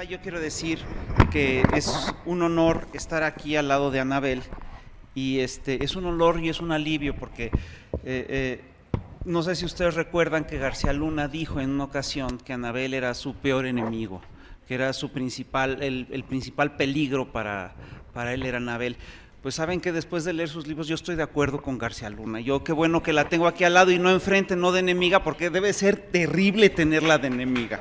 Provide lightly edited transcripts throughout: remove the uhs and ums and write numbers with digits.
Yo quiero decir que es un honor estar aquí al lado de Anabel y es un honor y es un alivio porque no sé si ustedes recuerdan que García Luna dijo en una ocasión que Anabel era su peor enemigo, que era su principal, el principal peligro para él era Anabel. Pues saben que después de leer sus libros yo estoy de acuerdo con García Luna. Yo qué bueno que la tengo aquí al lado y no enfrente, no de enemiga, porque debe ser terrible tenerla de enemiga.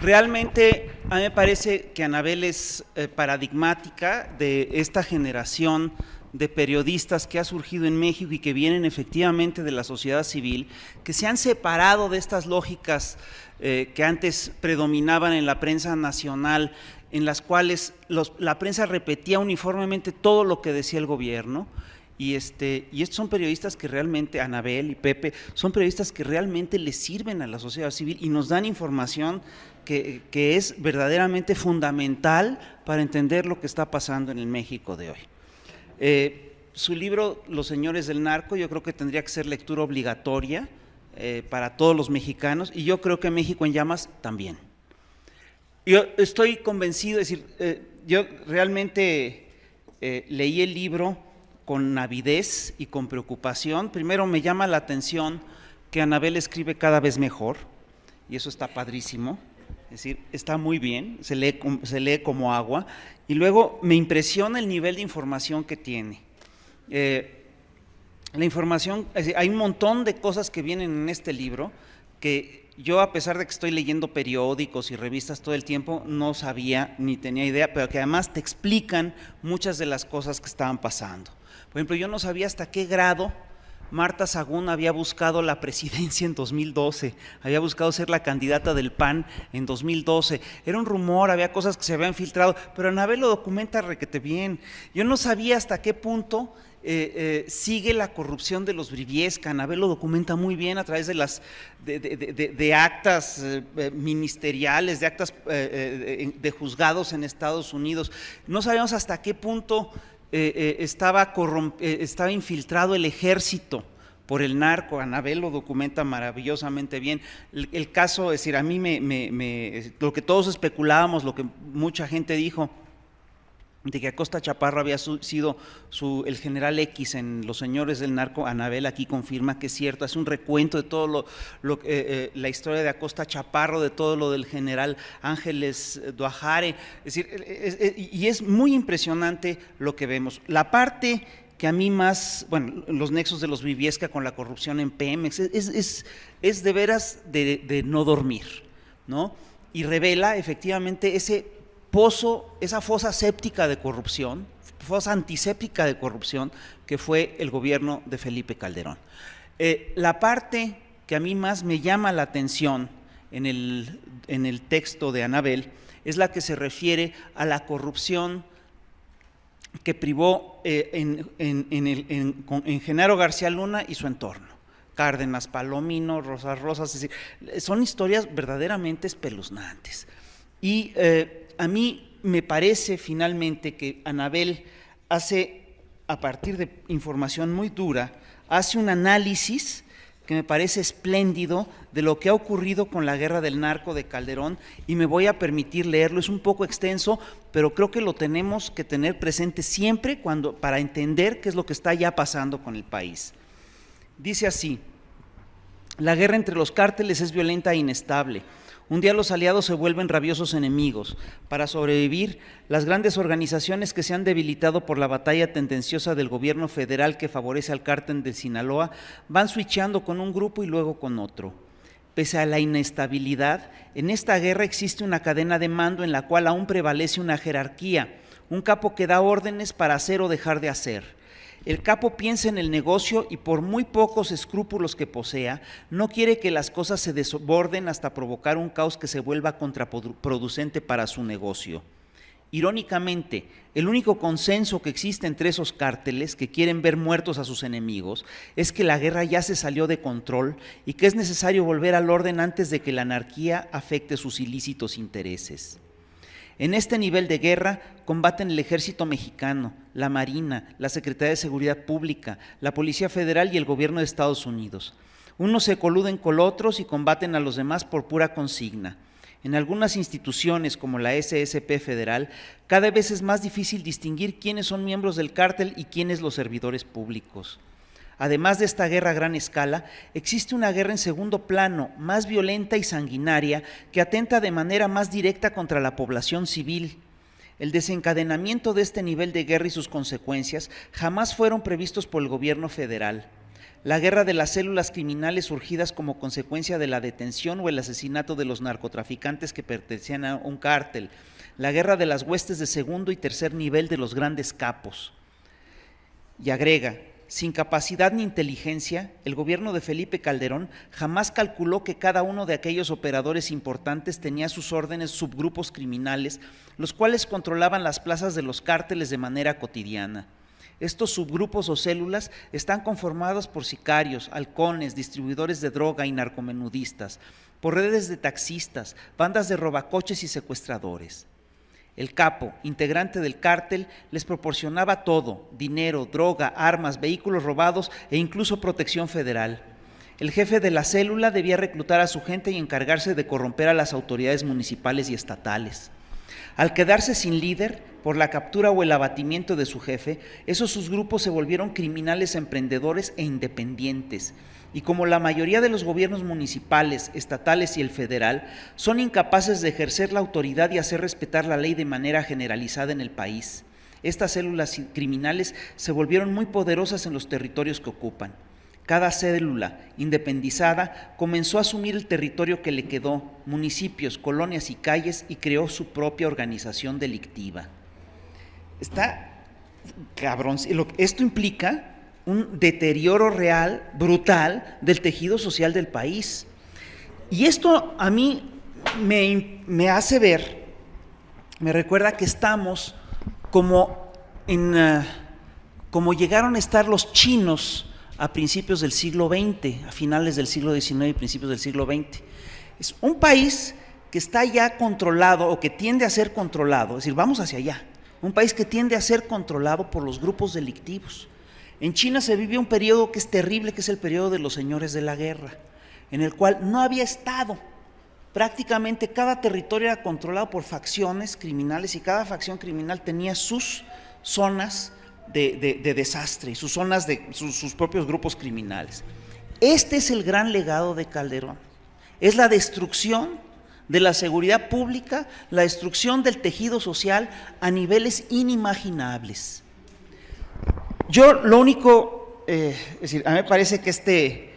Realmente a mí me parece que Anabel es paradigmática de esta generación de periodistas que ha surgido en México y que vienen efectivamente de la sociedad civil, que se han separado de estas lógicas que antes predominaban en la prensa nacional, en las cuales la prensa repetía uniformemente todo lo que decía el gobierno. Y estos son periodistas que realmente, Anabel y Pepe, son periodistas que realmente le sirven a la sociedad civil y nos dan información que es verdaderamente fundamental para entender lo que está pasando en el México de hoy. Su libro, Los Señores del Narco, yo creo que tendría que ser lectura obligatoria para todos los mexicanos, y yo creo que México en Llamas también. Yo estoy convencido, es decir, yo realmente leí el libro con avidez y con preocupación. Primero me llama la atención que Anabel escribe cada vez mejor, y eso está padrísimo, es decir, está muy bien, se lee como agua, y luego me impresiona el nivel de información que tiene. La información, es decir, hay un montón de cosas que vienen en este libro que yo, a pesar de que estoy leyendo periódicos y revistas todo el tiempo, no sabía ni tenía idea, pero que además te explican muchas de las cosas que estaban pasando. Por ejemplo, yo no sabía hasta qué grado Marta Sagún había buscado la presidencia en 2012, había buscado ser la candidata del PAN en 2012. Era un rumor, había cosas que se habían filtrado, pero Anabel lo documenta requete bien. Yo no sabía hasta qué punto sigue la corrupción de los Briviesca. Anabel lo documenta muy bien a través de actas ministeriales, de actas de juzgados en Estados Unidos. No sabíamos hasta qué punto estaba infiltrado el ejército por el narco. Anabel lo documenta maravillosamente bien. El caso, es decir, a mí lo que todos especulábamos, lo que mucha gente dijo, de que Acosta Chaparro había sido el general X en Los Señores del Narco, Anabel aquí confirma que es cierto, hace un recuento de todo la historia de Acosta Chaparro, de todo lo del general Ángeles Doajare, es decir, y es muy impresionante lo que vemos. La parte que a mí más, bueno, los nexos de los Briviesca con la corrupción en Pemex, es de veras de no dormir, ¿no? Y revela efectivamente esa fosa séptica de corrupción, fosa antiséptica de corrupción que fue el gobierno de Felipe Calderón. La parte que a mí más me llama la atención en el texto de Anabel es la que se refiere a la corrupción que privó en Genaro García Luna y su entorno. Cárdenas, Palomino, Rosas, es decir, son historias verdaderamente espeluznantes. Y a mí me parece finalmente que Anabel hace, a partir de información muy dura, hace un análisis que me parece espléndido de lo que ha ocurrido con la guerra del narco de Calderón, y me voy a permitir leerlo. Es un poco extenso, pero creo que lo tenemos que tener presente siempre para entender qué es lo que está ya pasando con el país. Dice así: la guerra entre los cárteles es violenta e inestable. Un día los aliados se vuelven rabiosos enemigos. Para sobrevivir, las grandes organizaciones que se han debilitado por la batalla tendenciosa del gobierno federal que favorece al cártel de Sinaloa van switchando con un grupo y luego con otro. Pese a la inestabilidad, en esta guerra existe una cadena de mando en la cual aún prevalece una jerarquía, un capo que da órdenes para hacer o dejar de hacer. El capo piensa en el negocio y, por muy pocos escrúpulos que posea, no quiere que las cosas se desborden hasta provocar un caos que se vuelva contraproducente para su negocio. Irónicamente, el único consenso que existe entre esos cárteles que quieren ver muertos a sus enemigos es que la guerra ya se salió de control y que es necesario volver al orden antes de que la anarquía afecte sus ilícitos intereses. En este nivel de guerra combaten el Ejército Mexicano, la Marina, la Secretaría de Seguridad Pública, la Policía Federal y el Gobierno de Estados Unidos. Unos se coluden con otros y combaten a los demás por pura consigna. En algunas instituciones, como la SSP federal, cada vez es más difícil distinguir quiénes son miembros del cártel y quiénes los servidores públicos. Además de esta guerra a gran escala, existe una guerra en segundo plano, más violenta y sanguinaria, que atenta de manera más directa contra la población civil. El desencadenamiento de este nivel de guerra y sus consecuencias jamás fueron previstos por el gobierno federal. La guerra de las células criminales surgidas como consecuencia de la detención o el asesinato de los narcotraficantes que pertenecían a un cártel. La guerra de las huestes de segundo y tercer nivel de los grandes capos. Y agrega: sin capacidad ni inteligencia, el gobierno de Felipe Calderón jamás calculó que cada uno de aquellos operadores importantes tenía a sus órdenes subgrupos criminales, los cuales controlaban las plazas de los cárteles de manera cotidiana. Estos subgrupos o células están conformados por sicarios, halcones, distribuidores de droga y narcomenudistas, por redes de taxistas, bandas de robacoches y secuestradores. El capo, integrante del cártel, les proporcionaba todo: dinero, droga, armas, vehículos robados e incluso protección federal. El jefe de la célula debía reclutar a su gente y encargarse de corromper a las autoridades municipales y estatales. Al quedarse sin líder, por la captura o el abatimiento de su jefe, esos subgrupos se volvieron criminales emprendedores e independientes. Y como la mayoría de los gobiernos municipales, estatales y el federal, son incapaces de ejercer la autoridad y hacer respetar la ley de manera generalizada en el país, estas células criminales se volvieron muy poderosas en los territorios que ocupan. Cada célula independizada comenzó a asumir el territorio que le quedó, municipios, colonias y calles, y creó su propia organización delictiva. Está cabrón. Esto implica un deterioro real, brutal, del tejido social del país. Y esto a mí me hace ver, me recuerda que estamos como llegaron a estar los chinos a principios del siglo XX, a finales del siglo XIX y principios del siglo XX. Es un país que está ya controlado o que tiende a ser controlado, es decir, vamos hacia allá, un país que tiende a ser controlado por los grupos delictivos. En China se vive un periodo que es terrible, que es el periodo de los señores de la guerra, en el cual no había Estado. Prácticamente cada territorio era controlado por facciones criminales y cada facción criminal tenía sus zonas de desastre, sus zonas de sus propios grupos criminales. Este es el gran legado de Calderón, es la destrucción de la seguridad pública, la destrucción del tejido social a niveles inimaginables. Yo lo único, es decir, a mí me parece que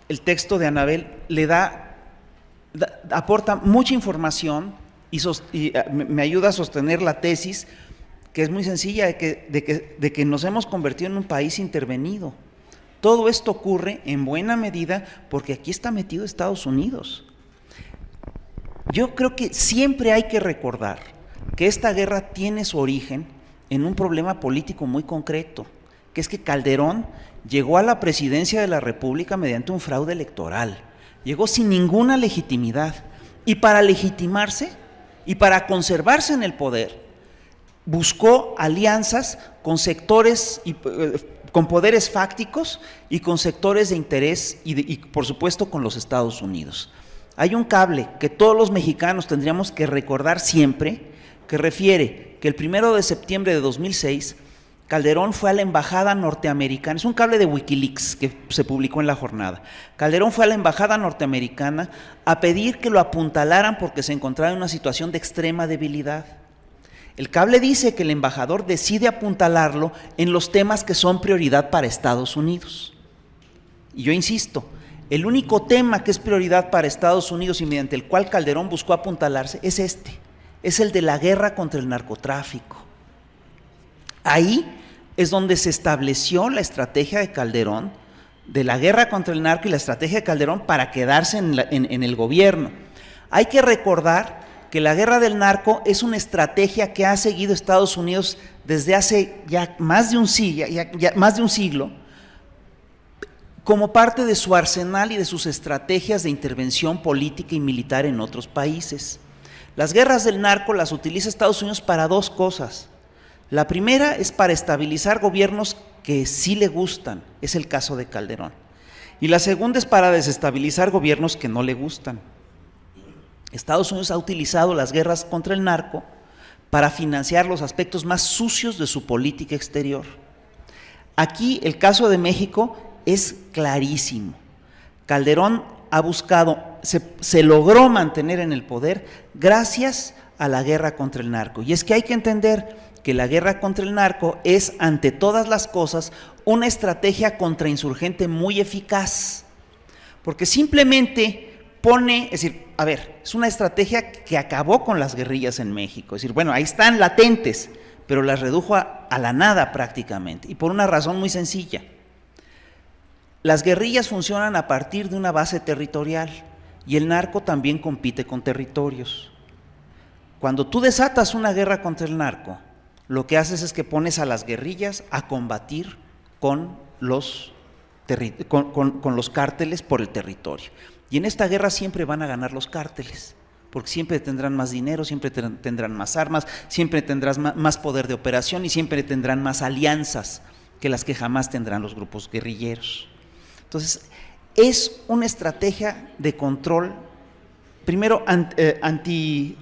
el texto de Anabel le aporta mucha información y me ayuda a sostener la tesis, que es muy sencilla, de que nos hemos convertido en un país intervenido. Todo esto ocurre en buena medida porque aquí está metido Estados Unidos. Yo creo que siempre hay que recordar que esta guerra tiene su origen en un problema político muy concreto, que es que Calderón llegó a la presidencia de la República mediante un fraude electoral, llegó sin ninguna legitimidad, y para legitimarse y para conservarse en el poder, buscó alianzas con sectores con poderes fácticos y con sectores de interés y por supuesto con los Estados Unidos. Hay un cable que todos los mexicanos tendríamos que recordar siempre, que refiere que el 1 de septiembre de 2006 Calderón fue a la embajada norteamericana, es un cable de Wikileaks que se publicó en La Jornada. Calderón fue a la embajada norteamericana a pedir que lo apuntalaran porque se encontraba en una situación de extrema debilidad. El cable dice que el embajador decide apuntalarlo en los temas que son prioridad para Estados Unidos. Y yo insisto, el único tema que es prioridad para Estados Unidos y mediante el cual Calderón buscó apuntalarse es es el de la guerra contra el narcotráfico. Ahí es donde se estableció la estrategia de Calderón, de la guerra contra el narco y la estrategia de Calderón para quedarse en el gobierno. Hay que recordar que la guerra del narco es una estrategia que ha seguido Estados Unidos desde hace ya más de un siglo, como parte de su arsenal y de sus estrategias de intervención política y militar en otros países. Las guerras del narco las utiliza Estados Unidos para dos cosas. La primera es para estabilizar gobiernos que sí le gustan, es el caso de Calderón. Y la segunda es para desestabilizar gobiernos que no le gustan. Estados Unidos ha utilizado las guerras contra el narco para financiar los aspectos más sucios de su política exterior. Aquí el caso de México es clarísimo. Calderón ha buscado, se logró mantener en el poder gracias a la guerra contra el narco. Y es que hay que entender que la guerra contra el narco es, ante todas las cosas, una estrategia contrainsurgente muy eficaz, porque simplemente pone, es decir, a ver, es una estrategia que acabó con las guerrillas en México, es decir, bueno, ahí están latentes, pero las redujo a la nada prácticamente, y por una razón muy sencilla. Las guerrillas funcionan a partir de una base territorial, y el narco también compite con territorios. Cuando tú desatas una guerra contra el narco, lo que haces es que pones a las guerrillas a combatir con los cárteles por el territorio. Y en esta guerra siempre van a ganar los cárteles, porque siempre tendrán más dinero, siempre tendrán más armas, siempre tendrás más poder de operación y siempre tendrán más alianzas que las que jamás tendrán los grupos guerrilleros. Entonces, es una estrategia de control, primero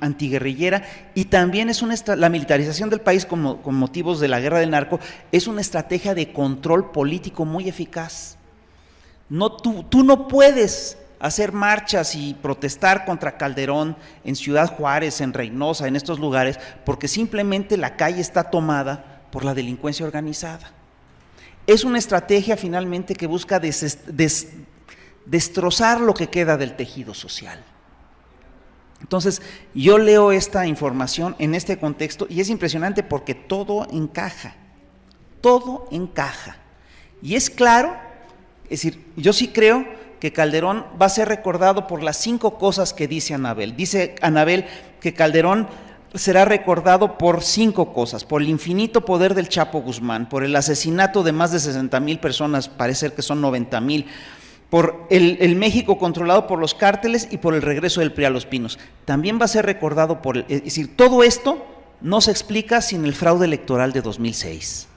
antiguerrillera, y también es la militarización del país con motivos de la guerra del narco, es una estrategia de control político muy eficaz. Tú no puedes hacer marchas y protestar contra Calderón en Ciudad Juárez, en Reynosa, en estos lugares, porque simplemente la calle está tomada por la delincuencia organizada. Es una estrategia finalmente que busca destrozar lo que queda del tejido social. Entonces, yo leo esta información en este contexto y es impresionante porque todo encaja. Y es claro, es decir, yo sí creo que Calderón va a ser recordado por las 5 cosas que dice Anabel. Dice Anabel que Calderón será recordado por 5 cosas: por el infinito poder del Chapo Guzmán, por el asesinato de más de 60,000 personas, parece ser que son 90,000, por el México controlado por los cárteles y por el regreso del PRI a Los Pinos. También va a ser recordado es decir, todo esto no se explica sin el fraude electoral de 2006.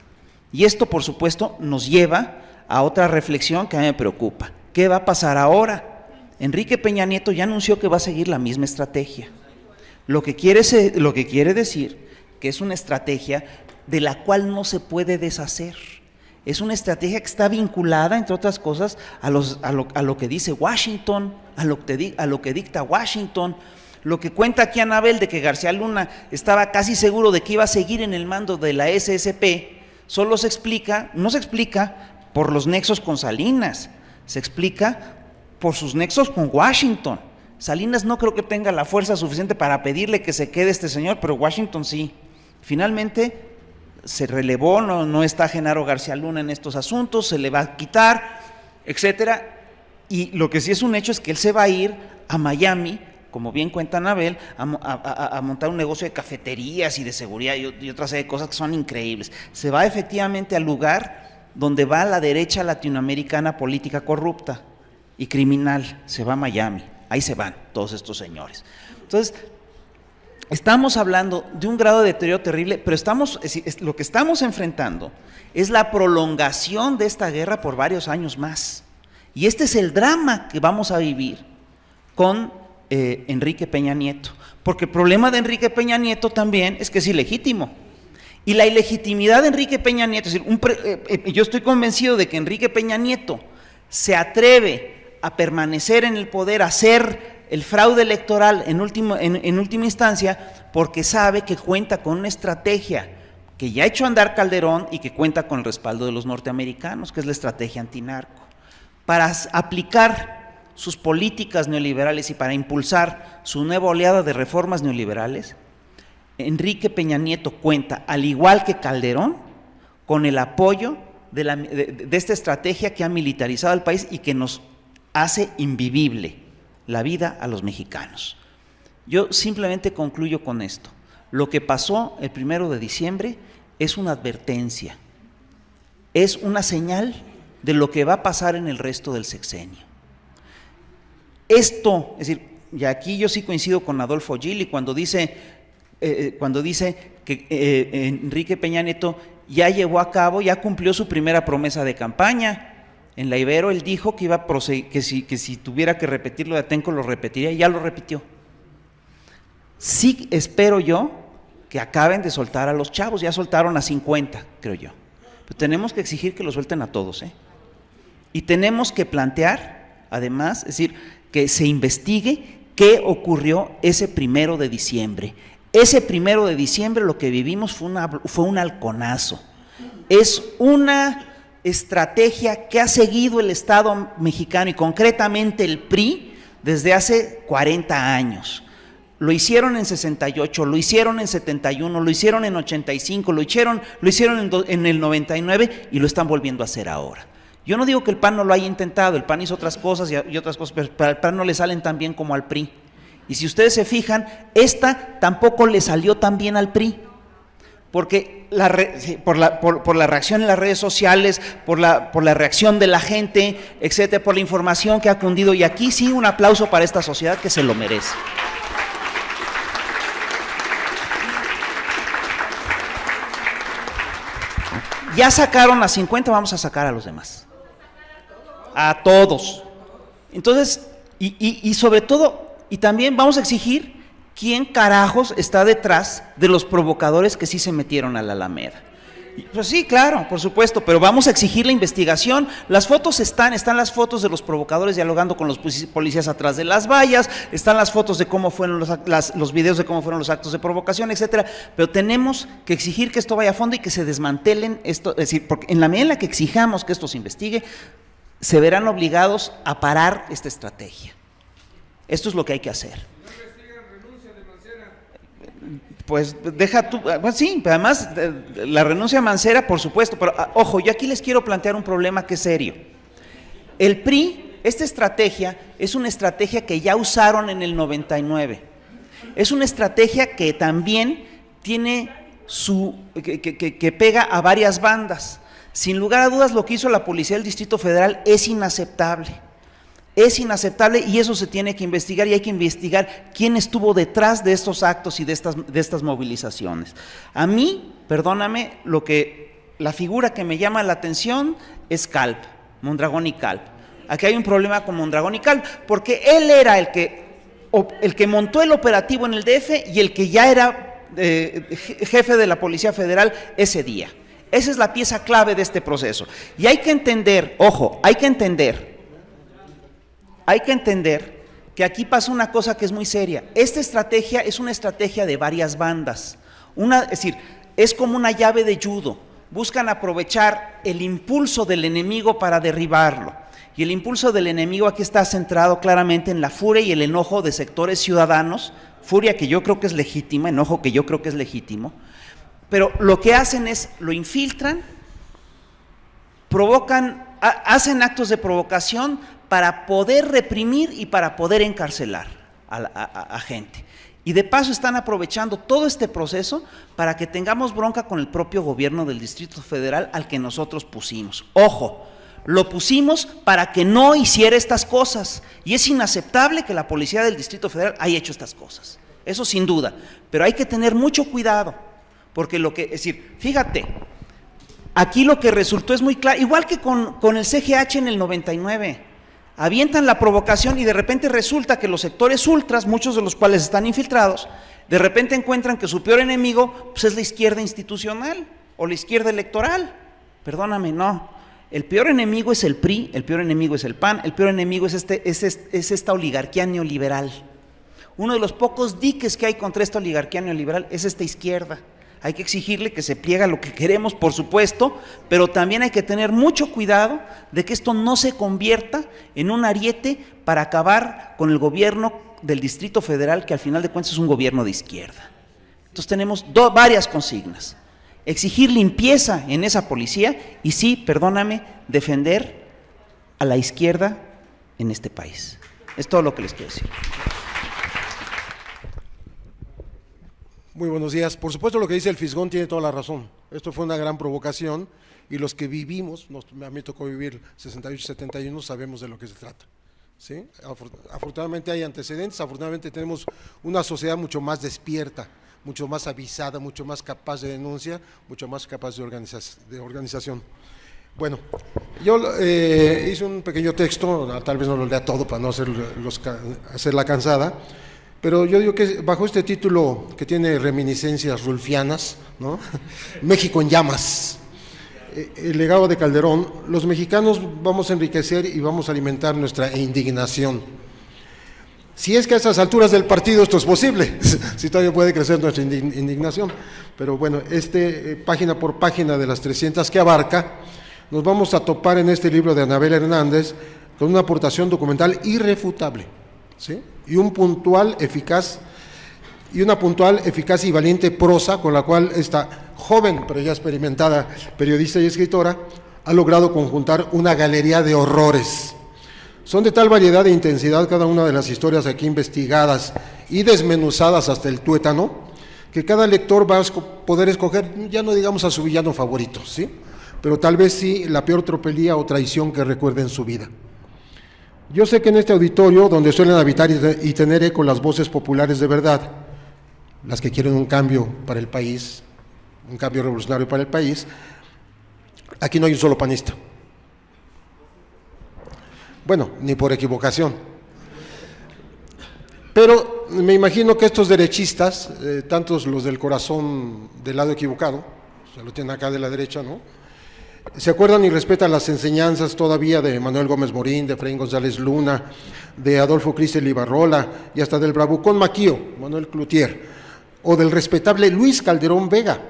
Y esto, por supuesto, nos lleva a otra reflexión que a mí me preocupa. ¿Qué va a pasar ahora? Enrique Peña Nieto ya anunció que va a seguir la misma estrategia. Lo que quiere decir que es una estrategia de la cual no se puede deshacer. Es una estrategia que está vinculada, entre otras cosas, a lo que dice Washington, a lo que dicta Washington. Lo que cuenta aquí Anabel de que García Luna estaba casi seguro de que iba a seguir en el mando de la SSP, no se explica por los nexos con Salinas, se explica por sus nexos con Washington. Salinas no creo que tenga la fuerza suficiente para pedirle que se quede este señor, pero Washington sí. Finalmente se relevó, no está Genaro García Luna en estos asuntos, se le va a quitar, etcétera. Y lo que sí es un hecho es que él se va a ir a Miami, como bien cuenta Anabel, a montar un negocio de cafeterías y de seguridad y otra serie de cosas que son increíbles. Se va efectivamente al lugar donde va la derecha latinoamericana política corrupta y criminal, se va a Miami. Ahí se van todos estos señores. Entonces, estamos hablando de un grado de deterioro terrible, pero lo que estamos enfrentando es la prolongación de esta guerra por varios años más. Y este es el drama que vamos a vivir con Enrique Peña Nieto. Porque el problema de Enrique Peña Nieto también es que es ilegítimo. Y la ilegitimidad de Enrique Peña Nieto, es decir, yo estoy convencido de que Enrique Peña Nieto se atreve a permanecer en el poder, a hacer el fraude electoral en última instancia, porque sabe que cuenta con una estrategia que ya ha hecho andar Calderón y que cuenta con el respaldo de los norteamericanos, que es la estrategia antinarco. Para aplicar sus políticas neoliberales y para impulsar su nueva oleada de reformas neoliberales, Enrique Peña Nieto cuenta, al igual que Calderón, con el apoyo de esta estrategia que ha militarizado al país y que nos hace invivible la vida a los mexicanos. Yo simplemente concluyo con esto. Lo que pasó el 1 de diciembre es una advertencia, es una señal de lo que va a pasar en el resto del sexenio. Esto, es decir, y aquí yo sí coincido con Adolfo Gili cuando dice que Enrique Peña Nieto ya llevó a cabo, ya cumplió su primera promesa de campaña. En la Ibero él dijo que iba a que si tuviera que repetir lo de Atenco lo repetiría, y ya lo repitió. Sí espero yo que acaben de soltar a los chavos, ya soltaron a 50, creo yo. Pero tenemos que exigir que lo suelten a todos, ¿eh? Y tenemos que plantear, además, es decir, que se investigue qué ocurrió ese 1 de diciembre. Ese 1 de diciembre lo que vivimos fue un halconazo. Es una estrategia que ha seguido el Estado mexicano y concretamente el PRI desde hace 40 años. Lo hicieron en 68, lo hicieron en 71, lo hicieron en 85, lo hicieron en el 99 y lo están volviendo a hacer ahora. Yo no digo que el PAN no lo haya intentado, el PAN hizo otras cosas y otras cosas, pero al PAN no le salen tan bien como al PRI. Y si ustedes se fijan, esta tampoco le salió tan bien al PRI, porque por la reacción en las redes sociales, por la reacción de la gente, etcétera, por la información que ha cundido, y aquí sí un aplauso para esta sociedad que se lo merece. Ya sacaron a 50, vamos a sacar a los demás. A todos. Entonces, y sobre todo, y también vamos a exigir quién carajos está detrás de los provocadores que sí se metieron a la Alameda. Pues sí, claro, por supuesto, pero vamos a exigir la investigación. Las fotos están las fotos de los provocadores dialogando con los policías atrás de las vallas, están las fotos de cómo fueron los videos de cómo fueron los actos de provocación, etcétera, pero tenemos que exigir que esto vaya a fondo y que se desmantelen esto, es decir, porque en la medida en la que exijamos que esto se investigue, se verán obligados a parar esta estrategia. Esto es lo que hay que hacer. Pues deja tú, pues sí, pero además la renuncia a Mancera, por supuesto, pero ojo, yo aquí les quiero plantear un problema que es serio. El PRI, esta estrategia es una estrategia que ya usaron en el 99. Es una estrategia que también tiene que pega a varias bandas. Sin lugar a dudas, lo que hizo la Policía del Distrito Federal es inaceptable. Es inaceptable y eso se tiene que investigar, y hay que investigar quién estuvo detrás de estos actos y de estas movilizaciones. A mí, perdóname, la figura que me llama la atención es Calp, Mondragón y Calp. Aquí hay un problema con Mondragón y Calp, porque él era el que montó el operativo en el DF y el que ya era jefe de la Policía Federal ese día. Esa es la pieza clave de este proceso. Y hay que entender, ojo, hay que entender que aquí pasa una cosa que es muy seria. Esta estrategia es una estrategia de varias bandas. Es decir, es como una llave de judo. Buscan aprovechar el impulso del enemigo para derribarlo. Y el impulso del enemigo aquí está centrado claramente en la furia y el enojo de sectores ciudadanos, furia que yo creo que es legítima, enojo que yo creo que es legítimo, pero lo que hacen es, lo infiltran, hacen actos de provocación para poder reprimir y para poder encarcelar a gente. Y de paso están aprovechando todo este proceso para que tengamos bronca con el propio gobierno del Distrito Federal al que nosotros pusimos. Ojo, lo pusimos para que no hiciera estas cosas, y es inaceptable que la Policía del Distrito Federal haya hecho estas cosas, eso sin duda, pero hay que tener mucho cuidado, porque es decir, fíjate, aquí lo que resultó es muy claro, igual que con el CGH en el 99, avientan la provocación y de repente resulta que los sectores ultras, muchos de los cuales están infiltrados, de repente encuentran que su peor enemigo pues, es la izquierda institucional o la izquierda electoral. Perdóname, no. El peor enemigo es el PRI, el peor enemigo es el PAN, el peor enemigo es esta oligarquía neoliberal. Uno de los pocos diques que hay contra esta oligarquía neoliberal es esta izquierda. Hay que exigirle que se pliegue a lo que queremos, por supuesto, pero también hay que tener mucho cuidado de que esto no se convierta en un ariete para acabar con el gobierno del Distrito Federal, que al final de cuentas es un gobierno de izquierda. Entonces tenemos varias consignas. Exigir limpieza en esa policía y sí, perdóname, defender a la izquierda en este país. Es todo lo que les quiero decir. Muy buenos días. Por supuesto, lo que dice el Fisgón tiene toda la razón. Esto fue una gran provocación y los que vivimos, a mí me tocó vivir 68, 71, sabemos de lo que se trata. ¿Sí? Afortunadamente hay antecedentes, afortunadamente tenemos una sociedad mucho más despierta, mucho más avisada, mucho más capaz de denuncia, mucho más capaz de organización. Bueno, yo hice un pequeño texto, tal vez no lo lea todo para no hacer la cansada, pero yo digo que bajo este título que tiene reminiscencias rulfianas, ¿no? México en llamas, el legado de Calderón, los mexicanos vamos a enriquecer y vamos a alimentar nuestra indignación. Si es que a esas alturas del partido esto es posible, si todavía puede crecer nuestra indignación. Pero bueno, página por página de las 300 que abarca, nos vamos a topar en este libro de Anabel Hernández con una aportación documental irrefutable, ¿sí? Y una puntual, eficaz y valiente prosa con la cual esta joven, pero ya experimentada periodista y escritora, ha logrado conjuntar una galería de horrores. Son de tal variedad e intensidad cada una de las historias aquí investigadas y desmenuzadas hasta el tuétano, que cada lector va a poder escoger, ya no digamos a su villano favorito, ¿sí?, pero tal vez sí la peor tropelía o traición que recuerde en su vida. Yo sé que en este auditorio, donde suelen habitar y tener eco las voces populares de verdad, las que quieren un cambio para el país, un cambio revolucionario para el país, aquí no hay un solo panista. Bueno, ni por equivocación. Pero me imagino que estos derechistas, tantos los del corazón del lado equivocado, se lo tienen acá de la derecha, ¿no?, se acuerdan y respetan las enseñanzas todavía de Manuel Gómez Morín, de Efraín González Luna, de Adolfo Cristel Ibarrola y hasta del bravucón Maquío, Manuel Cloutier, o del respetable Luis Calderón Vega,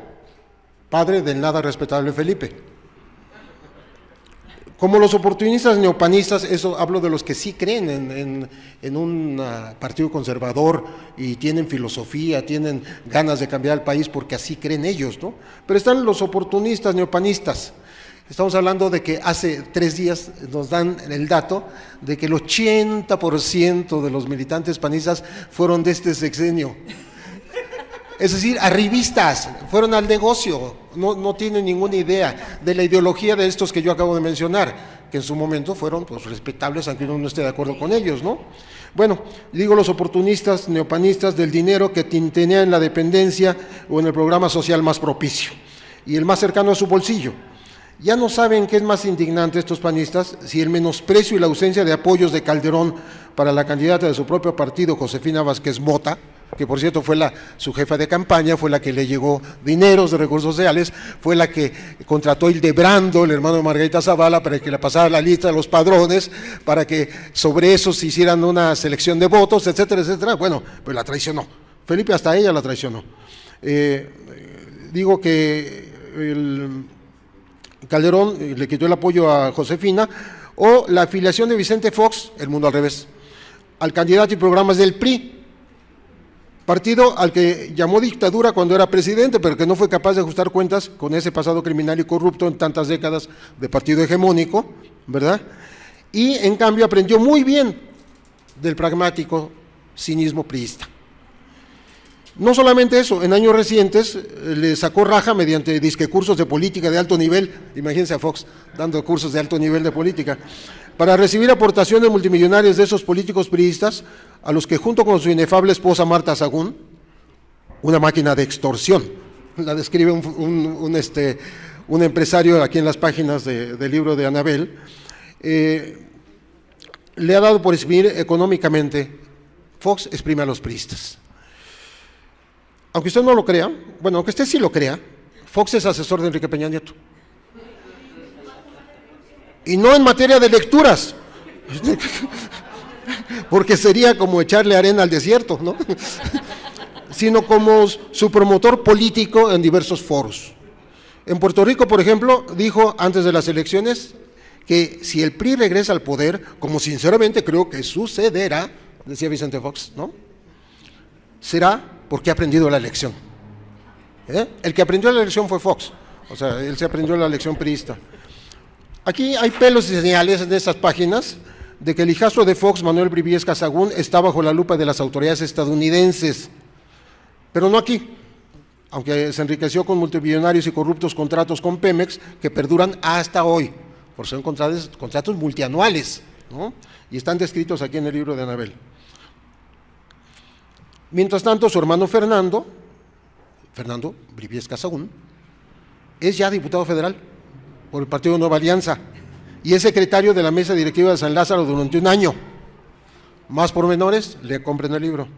padre del nada respetable Felipe. Como los oportunistas neopanistas, eso hablo de los que sí creen en un partido conservador y tienen filosofía, tienen ganas de cambiar el país porque así creen ellos, ¿no? Pero están los oportunistas neopanistas. Estamos hablando de que hace 3 días nos dan el dato de que el 80% de los militantes panistas fueron de este sexenio. Es decir, arribistas, fueron al negocio, no tienen ninguna idea de la ideología de estos que yo acabo de mencionar, que en su momento fueron pues respetables, aunque uno no esté de acuerdo con ellos, ¿no? Bueno, digo los oportunistas neopanistas del dinero que tintenea en la dependencia o en el programa social más propicio, y el más cercano a su bolsillo. Ya no saben qué es más indignante estos panistas, si el menosprecio y la ausencia de apoyos de Calderón para la candidata de su propio partido, Josefina Vázquez Mota, que por cierto fue su jefa de campaña, fue la que le llegó dineros de recursos sociales, fue la que contrató a Hildebrando, el hermano de Margarita Zavala, para que le pasara la lista de los padrones, para que sobre eso se hicieran una selección de votos, etcétera, etcétera. Bueno, pues la traicionó. Felipe hasta ella la traicionó. Digo que Calderón le quitó el apoyo a Josefina, o la afiliación de Vicente Fox, El Mundo al Revés, al candidato y programas del PRI, partido al que llamó dictadura cuando era presidente, pero que no fue capaz de ajustar cuentas con ese pasado criminal y corrupto en tantas décadas de partido hegemónico, ¿verdad? Y en cambio aprendió muy bien del pragmático cinismo priista. No solamente eso, en años recientes le sacó raja mediante cursos de política de alto nivel, imagínense a Fox dando cursos de alto nivel de política, para recibir aportaciones multimillonarias de esos políticos priistas, a los que junto con su inefable esposa Marta Sagún, una máquina de extorsión, la describe un empresario aquí en las páginas del libro de Anabel, le ha dado por exprimir económicamente. Fox exprime a los priistas. Aunque usted no lo crea, bueno, aunque usted sí lo crea, Fox es asesor de Enrique Peña Nieto. Y no en materia de lecturas, porque sería como echarle arena al desierto, ¿no? Sino como su promotor político en diversos foros. En Puerto Rico, por ejemplo, dijo antes de las elecciones que si el PRI regresa al poder, como sinceramente creo que sucederá, decía Vicente Fox, ¿no?, será porque ha aprendido la lección. El que aprendió la lección fue Fox, o sea, él se aprendió la lección priista. Aquí hay pelos y señales en estas páginas de que el hijastro de Fox, Manuel Briviesca Sagún, está bajo la lupa de las autoridades estadounidenses, pero no aquí, aunque se enriqueció con multimillonarios y corruptos contratos con Pemex que perduran hasta hoy, por ser contratos multianuales, ¿no?, y están descritos aquí en el libro de Anabel. Mientras tanto, su hermano Fernando Briviesca Sagún, es ya diputado federal por el Partido Nueva Alianza y es secretario de la mesa directiva de San Lázaro durante un año. Más pormenores, le compren el libro.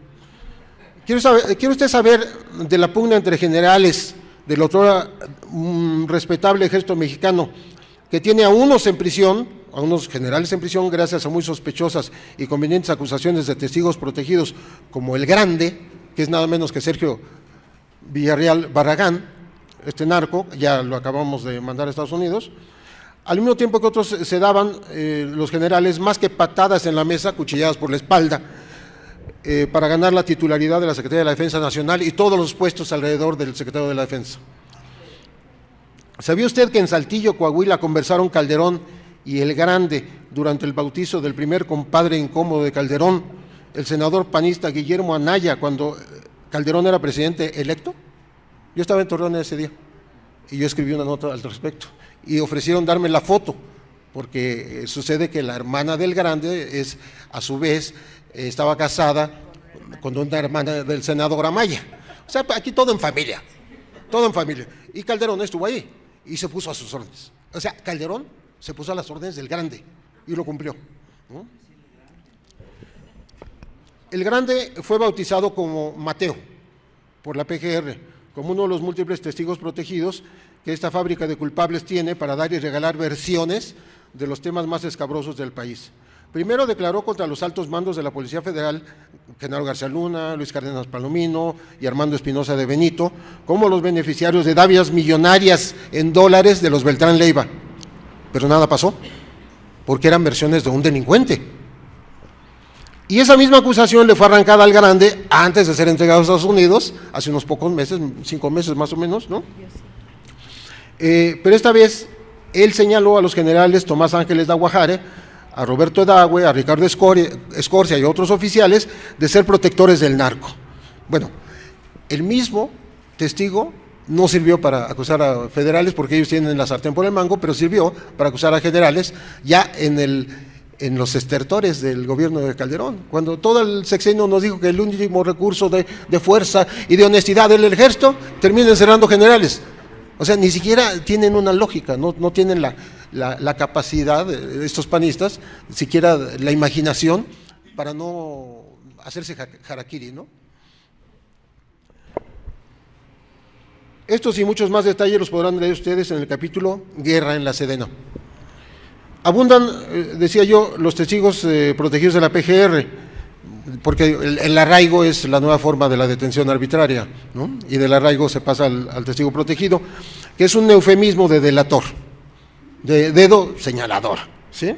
¿Quiere usted saber de la pugna entre generales del otro respetable ejército mexicano, que tiene a unos en prisión, a unos generales en prisión, gracias a muy sospechosas y convenientes acusaciones de testigos protegidos, como el Grande, que es nada menos que Sergio Villarreal Barragán, este narco, ya lo acabamos de mandar a Estados Unidos, al mismo tiempo que otros se daban, los generales, más que patadas en la mesa, cuchilladas por la espalda, para ganar la titularidad de la Secretaría de la Defensa Nacional y todos los puestos alrededor del secretario de la Defensa. ¿Sabía usted que en Saltillo, Coahuila, conversaron Calderón y el Grande durante el bautizo del primer compadre incómodo de Calderón, el senador panista Guillermo Anaya, cuando Calderón era presidente electo? Yo estaba en Torreón ese día y yo escribí una nota al respecto y ofrecieron darme la foto, porque sucede que la hermana del Grande es, a su vez, estaba casada con una hermana del senador Amaya. O sea, aquí todo en familia, todo en familia. Y Calderón estuvo ahí y se puso a sus órdenes. O sea, Calderón se puso a las órdenes del Grande y lo cumplió, ¿no? El Grande fue bautizado como Mateo por la PGR, como uno de los múltiples testigos protegidos que esta fábrica de culpables tiene para dar y regalar versiones de los temas más escabrosos del país. Primero declaró contra los altos mandos de la Policía Federal, Genaro García Luna, Luis Cárdenas Palomino y Armando Espinosa de Benito, como los beneficiarios de davias millonarias en dólares de los Beltrán Leiva. Pero nada pasó, porque eran versiones de un delincuente. Y esa misma acusación le fue arrancada al Grande antes de ser entregado a Estados Unidos, hace unos pocos meses, 5 meses más o menos, ¿no? Pero esta vez él señaló a los generales Tomás Ángeles de Aguajare, a Roberto Edagüe, a Ricardo Escorcia y a otros oficiales de ser protectores del narco. Bueno, el mismo testigo no sirvió para acusar a federales porque ellos tienen la sartén por el mango, pero sirvió para acusar a generales ya en los estertores del gobierno de Calderón, cuando todo el sexenio nos dijo que el último recurso de fuerza y de honestidad del ejército termina encerrando generales. O sea, ni siquiera tienen una lógica, no tienen la capacidad de estos panistas, siquiera la imaginación para no hacerse harakiri, ¿no? Estos y muchos más detalles los podrán leer ustedes en el capítulo Guerra en la Sedena. Abundan, decía yo, los testigos protegidos de la PGR, porque el arraigo es la nueva forma de la detención arbitraria, ¿no? Y del arraigo se pasa al testigo protegido, que es un eufemismo de delator, de dedo señalador, ¿sí?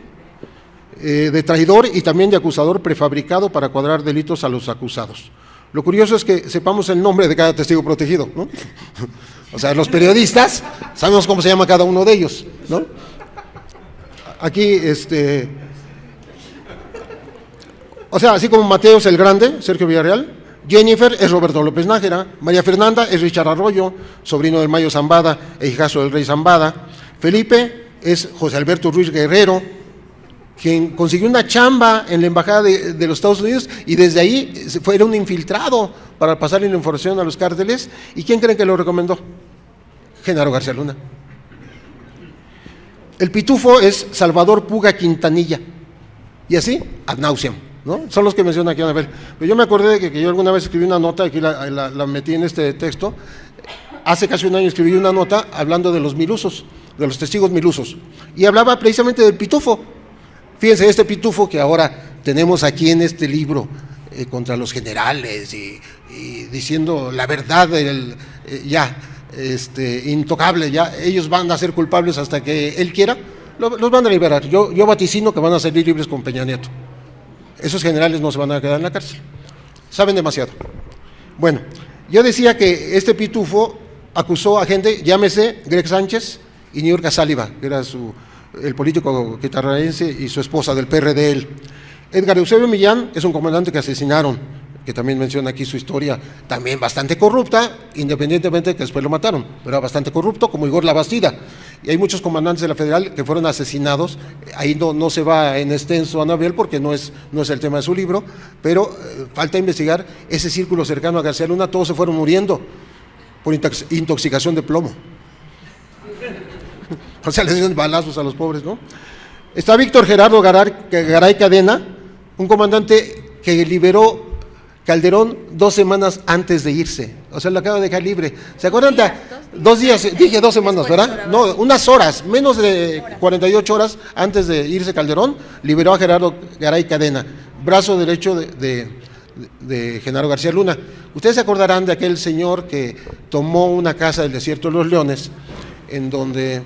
De traidor y también de acusador prefabricado para cuadrar delitos a los acusados. Lo curioso es que sepamos el nombre de cada testigo protegido, ¿no? O sea, los periodistas sabemos cómo se llama cada uno de ellos, ¿no? Aquí, o sea, así como Mateo es el Grande, Sergio Villarreal, Jennifer es Roberto López Nájera, María Fernanda es Richard Arroyo, sobrino del Mayo Zambada e hijazo del Rey Zambada, Felipe es José Alberto Ruiz Guerrero, quien consiguió una chamba en la embajada de los Estados Unidos y desde ahí era un infiltrado para pasarle la información a los cárteles. ¿Y quién creen que lo recomendó? Genaro García Luna. El pitufo es Salvador Puga Quintanilla, y así, ad nauseam, ¿no? Son los que menciona aquí Anabel. Pero yo me acordé de que yo alguna vez escribí una nota, aquí la metí en este texto, hace casi un año escribí una nota hablando de los milusos, de los testigos milusos, y hablaba precisamente del pitufo. Fíjense, este pitufo que ahora tenemos aquí en este libro contra los generales y diciendo la verdad, intocable, ya ellos van a ser culpables hasta que él quiera, los van a liberar. Yo vaticino que van a salir libres con Peña Nieto. Esos generales no se van a quedar en la cárcel, saben demasiado. Bueno, yo decía que este pitufo acusó a gente, llámese Greg Sánchez y Niurka Sáliva, que era el político quitarraense y su esposa del PRD él. Edgar Eusebio Millán es un comandante que asesinaron, que también menciona aquí su historia, también bastante corrupta, independientemente de que después lo mataron, pero era bastante corrupto, como Igor Labastida. Y hay muchos comandantes de la Federal que fueron asesinados, ahí no se va en extenso, Anabel, porque no es el tema de su libro, pero falta investigar ese círculo cercano a García Luna, todos se fueron muriendo por intoxicación de plomo. O sea, les dieron balazos a los pobres, ¿no? Está Víctor Gerardo Garay Cadena, un comandante que liberó Calderón 2 semanas antes de irse. O sea, lo acaba de dejar libre. ¿Se acuerdan? 2 días, dije 2 semanas, ¿verdad? No, unas horas, menos de 48 horas antes de irse Calderón, liberó a Gerardo Garay Cadena, brazo derecho de Genaro García Luna. Ustedes se acordarán de aquel señor que tomó una casa del Desierto de los Leones, en donde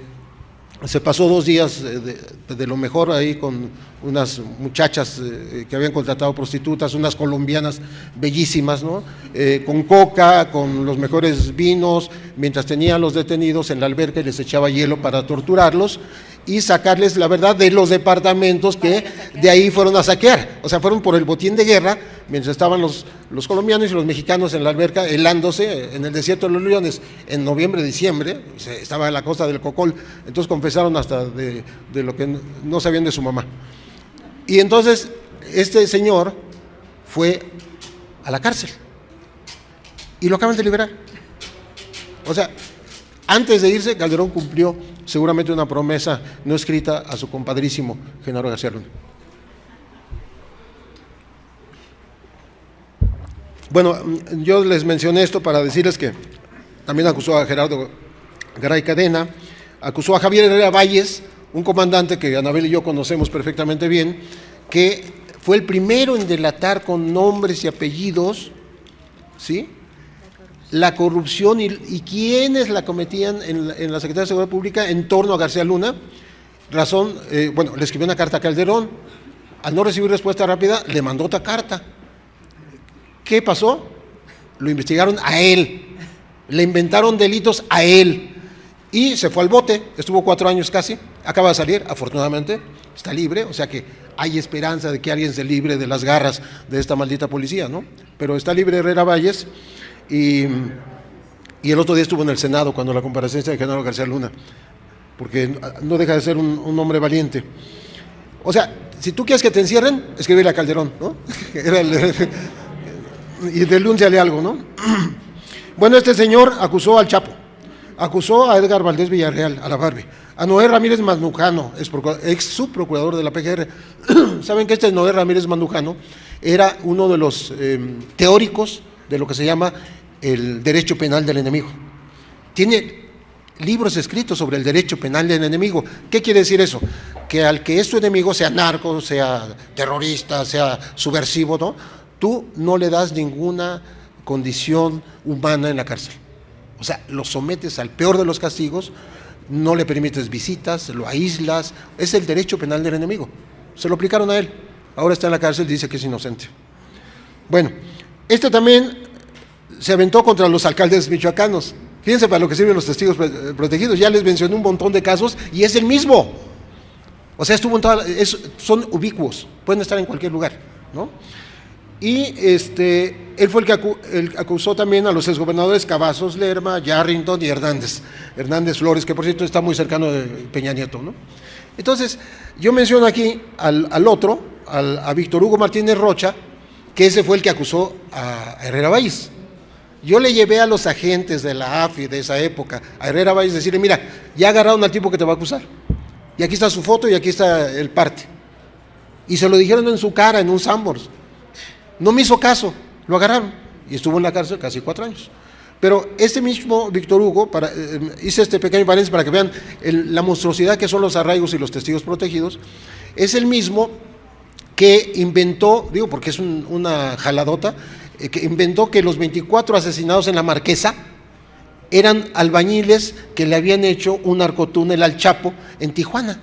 se pasó 2 días de lo mejor ahí con unas muchachas que habían contratado prostitutas, unas colombianas bellísimas, ¿no? Con coca, con los mejores vinos, mientras tenía a los detenidos en la alberca y les echaba hielo para torturarlos y sacarles la verdad de los departamentos que de ahí fueron a saquear. O sea, fueron por el botín de guerra, mientras estaban los colombianos y los mexicanos en la alberca helándose en el Desierto de los Leones en noviembre, diciembre, estaba en la costa del Cocol, entonces confesaron hasta de lo que no sabían de su mamá. Y entonces este señor fue a la cárcel y lo acaban de liberar. O sea, antes de irse, Calderón cumplió seguramente una promesa no escrita a su compadrísimo Genaro García Luna. Bueno, yo les mencioné esto para decirles que también acusó a Gerardo Garay Cadena, acusó a Javier Herrera Valles, un comandante que Anabel y yo conocemos perfectamente bien, que fue el primero en delatar con nombres y apellidos, ¿sí?, la corrupción y quienes la cometían en la Secretaría de Seguridad Pública en torno a García Luna. Le escribió una carta a Calderón, al no recibir respuesta rápida, le mandó otra carta. ¿Qué pasó? Lo investigaron a él, le inventaron delitos a él y se fue al bote, estuvo 4 años casi, acaba de salir, afortunadamente, está libre, o sea que hay esperanza de que alguien se libre de las garras de esta maldita policía, ¿no? Pero está libre Herrera Valles. Y el otro día estuvo en el Senado cuando la comparecencia de Genaro García Luna, porque no deja de ser un hombre valiente. O sea, si tú quieres que te encierren, escríbele a Calderón, ¿no? Y denúnciale algo, ¿no? Bueno, este señor acusó al Chapo, acusó a Edgar Valdés Villarreal, a la Barbie, a Noé Ramírez Mandujano, ex subprocurador de la PGR. Saben que este Noé Ramírez Mandujano era uno de los teóricos de lo que se llama el derecho penal del enemigo. Tiene libros escritos sobre el derecho penal del enemigo. ¿Qué quiere decir eso? Que al que es tu enemigo, sea narco, sea terrorista, sea subversivo, ¿no?, tú no le das ninguna condición humana en la cárcel. O sea, lo sometes al peor de los castigos, no le permites visitas, lo aíslas. Es el derecho penal del enemigo. Se lo aplicaron a él. Ahora está en la cárcel y dice que es inocente. Bueno, este también se aventó contra los alcaldes michoacanos. Fíjense para lo que sirven los testigos protegidos. Ya les mencioné un montón de casos y es el mismo. O sea, estuvo en son ubicuos, pueden estar en cualquier lugar, ¿no? Y él fue el que acusó también a los exgobernadores Cavazos, Lerma, Yarrington y Hernández Flores, que por cierto está muy cercano de Peña Nieto, ¿no? Entonces, yo menciono aquí a Víctor Hugo Martínez Rocha, que ese fue el que acusó a Herrera Valles. Yo le llevé a los agentes de la AFI de esa época a Herrera Valles decirle, mira, ya agarraron al tipo que te va a acusar. Y aquí está su foto y aquí está el parte. Y se lo dijeron en su cara, en un Sanborns. No me hizo caso, lo agarraron. Y estuvo en la cárcel casi 4 años. Pero este mismo Víctor Hugo, hice este pequeño paréntesis para que vean la monstruosidad que son los arraigos y los testigos protegidos, es el mismo que inventó, digo porque es una jaladota, que inventó que los 24 asesinados en la Marquesa eran albañiles que le habían hecho un narcotúnel al Chapo en Tijuana.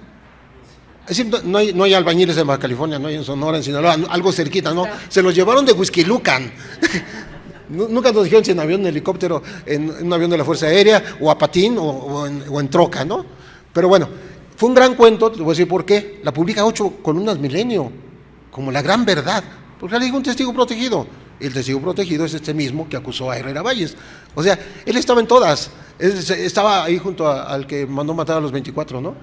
Es decir, no hay albañiles en Baja California, no hay en Sonora, en Sinaloa, algo cerquita, ¿no? Se los llevaron de Huixquilucan. Nunca nos dijeron si en avión, en helicóptero, en un avión de la Fuerza Aérea, o a patín, o en troca, ¿no? Pero bueno, fue un gran cuento, te voy a decir por qué. La publica 8 columnas Milenio, como la gran verdad, porque le dijo un testigo protegido. El testigo protegido es este mismo que acusó a Herrera Valles. O sea, él estaba en todas. Estaba ahí junto al que mandó matar a los 24, ¿no?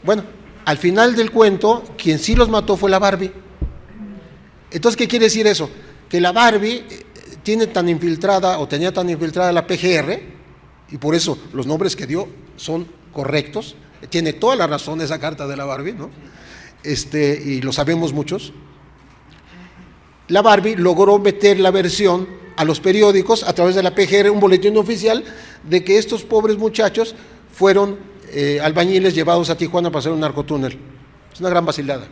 Bueno, al final del cuento, quien sí los mató fue la Barbie. Entonces, ¿qué quiere decir eso? Que la Barbie tenía tan infiltrada la PGR, y por eso los nombres que dio son correctos, tiene toda la razón esa carta de la Barbie, ¿no? Y lo sabemos muchos. La Barbie logró meter la versión a los periódicos a través de la PGR, un boletín oficial de que estos pobres muchachos fueron albañiles llevados a Tijuana para hacer un narcotúnel. Es una gran vacilada.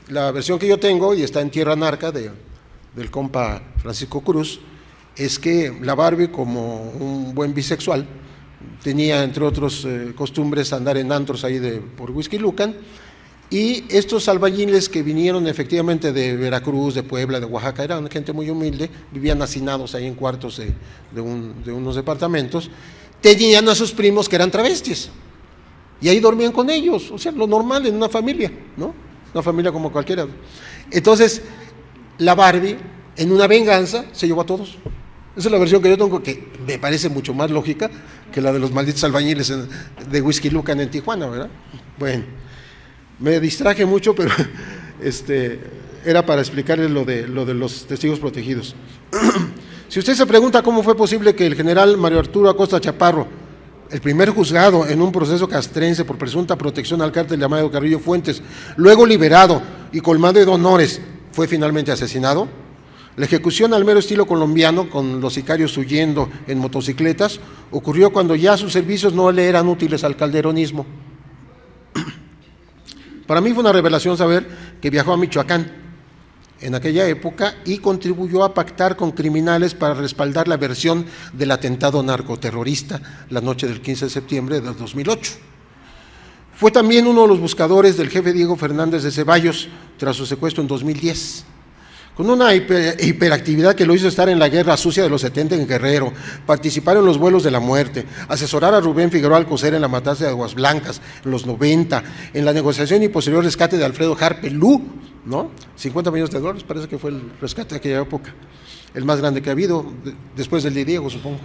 La versión que yo tengo, y está en Tierra Narca del compa Francisco Cruz, es que la Barbie, como un buen bisexual, tenía entre otros costumbres andar en antros ahí por Whisky Lucan, y estos albañiles que vinieron efectivamente de Veracruz, de Puebla, de Oaxaca, eran gente muy humilde, vivían hacinados ahí en cuartos de unos departamentos, tenían a sus primos que eran travestis, y ahí dormían con ellos, o sea, lo normal en una familia, ¿no? Una familia como cualquiera. Entonces, la Barbie, en una venganza, se llevó a todos. Esa es la versión que yo tengo, que me parece mucho más lógica que la de los malditos albañiles de Whisky Lucan en Tijuana, ¿verdad? Bueno, me distraje mucho, pero era para explicarles lo de los testigos protegidos. Si usted se pregunta cómo fue posible que el general Mario Arturo Acosta Chaparro, el primer juzgado en un proceso castrense por presunta protección al cártel llamado Carrillo Fuentes, luego liberado y colmado de honores, fue finalmente asesinado, la ejecución al mero estilo colombiano, con los sicarios huyendo en motocicletas, ocurrió cuando ya sus servicios no le eran útiles al calderonismo. Para mí fue una revelación saber que viajó a Michoacán en aquella época y contribuyó a pactar con criminales para respaldar la versión del atentado narcoterrorista la noche del 15 de septiembre de 2008. Fue también uno de los buscadores del jefe Diego Fernández de Ceballos tras su secuestro en 2010. Con una hiperactividad que lo hizo estar en la guerra sucia de los 70 en Guerrero, participar en los vuelos de la muerte, asesorar a Rubén Figueroa Alcocer en la matanza de Aguas Blancas en los 90, en la negociación y posterior rescate de Alfredo Harpelú, ¿no? $50 millones, parece que fue el rescate de aquella época, el más grande que ha habido, después del de Diego, supongo.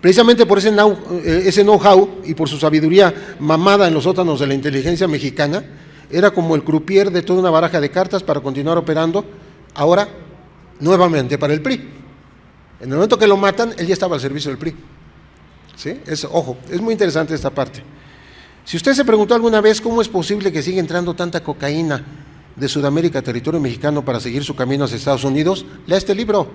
Precisamente por ese know-how y por su sabiduría mamada en los sótanos de la inteligencia mexicana, era como el croupier de toda una baraja de cartas para continuar operando, ahora nuevamente para el PRI. En el momento que lo matan, él ya estaba al servicio del PRI. ¿Sí? Ojo, es muy interesante esta parte. Si usted se preguntó alguna vez cómo es posible que siga entrando tanta cocaína de Sudamérica a territorio mexicano para seguir su camino hacia Estados Unidos, lea este libro,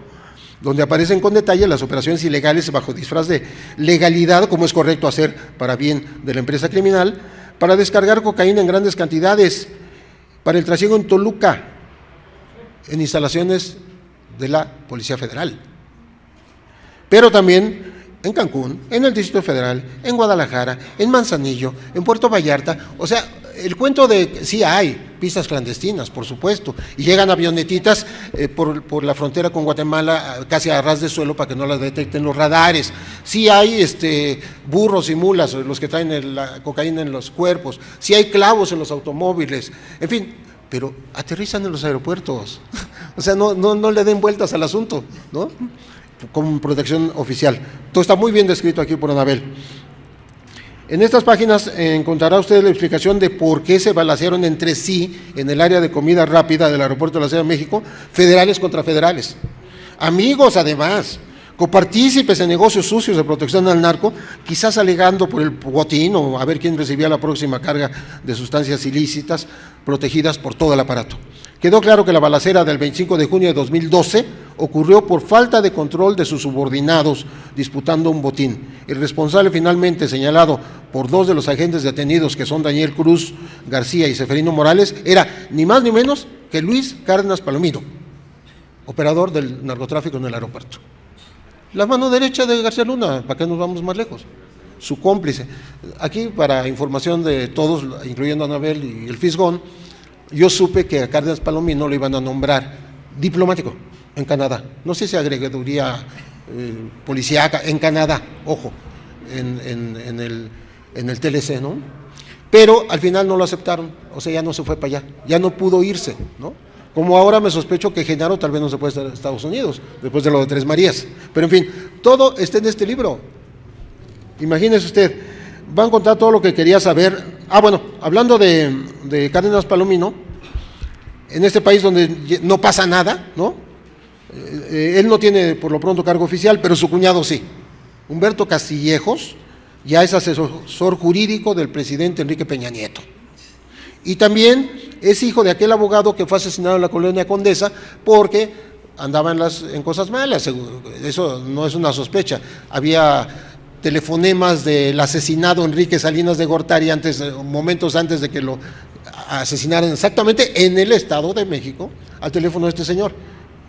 donde aparecen con detalle las operaciones ilegales bajo disfraz de legalidad, como es correcto hacer para bien de la empresa criminal, para descargar cocaína en grandes cantidades, para el trasiego en Toluca, en instalaciones de la Policía Federal, pero también en Cancún, en el Distrito Federal, en Guadalajara, en Manzanillo, en Puerto Vallarta. O sea, el cuento de sí hay pistas clandestinas, por supuesto, y llegan avionetitas por la frontera con Guatemala casi a ras de suelo para que no las detecten los radares. Sí hay burros y mulas, los que traen la cocaína en los cuerpos. Sí hay clavos en los automóviles, en fin, pero aterrizan en los aeropuertos. O sea, no le den vueltas al asunto, ¿no? Con protección oficial. Todo está muy bien descrito aquí por Anabel. En estas páginas encontrará usted la explicación de por qué se balacearon entre sí en el área de comida rápida del aeropuerto de la Ciudad de México, federales contra federales. Amigos, además, copartícipes en negocios sucios de protección al narco, quizás alegando por el botín o a ver quién recibía la próxima carga de sustancias ilícitas protegidas por todo el aparato. Quedó claro que la balacera del 25 de junio de 2012 ocurrió por falta de control de sus subordinados disputando un botín. El responsable finalmente señalado por dos de los agentes detenidos, que son Daniel Cruz García y Seferino Morales, era ni más ni menos que Luis Cárdenas Palomino, operador del narcotráfico en el aeropuerto. La mano derecha de García Luna, ¿para qué nos vamos más lejos? Su cómplice. Aquí, para información de todos, incluyendo a Anabel y el Fisgón, yo supe que a Cárdenas Palomino lo iban a nombrar diplomático en Canadá. No sé si agregaduría policíaca en Canadá, ojo, en el TLC, ¿no? Pero al final no lo aceptaron, o sea, ya no se fue para allá, ya no pudo irse, ¿no? Como ahora me sospecho que Genaro tal vez no se puede estar en Estados Unidos, después de lo de Tres Marías. Pero en fin, todo está en este libro. Imagínese usted, van a contar todo lo que quería saber. Bueno, hablando de Cárdenas Palomino, en este país donde no pasa nada, ¿no? Él no tiene por lo pronto cargo oficial, pero su cuñado sí. Humberto Castillejos ya es asesor jurídico del presidente Enrique Peña Nieto. Y también es hijo de aquel abogado que fue asesinado en la colonia Condesa porque andaba en cosas malas. Eso no es una sospecha. Había telefonemas del asesinado Enrique Salinas de Gortari momentos antes de que lo asesinaran, exactamente en el Estado de México, al teléfono de este señor,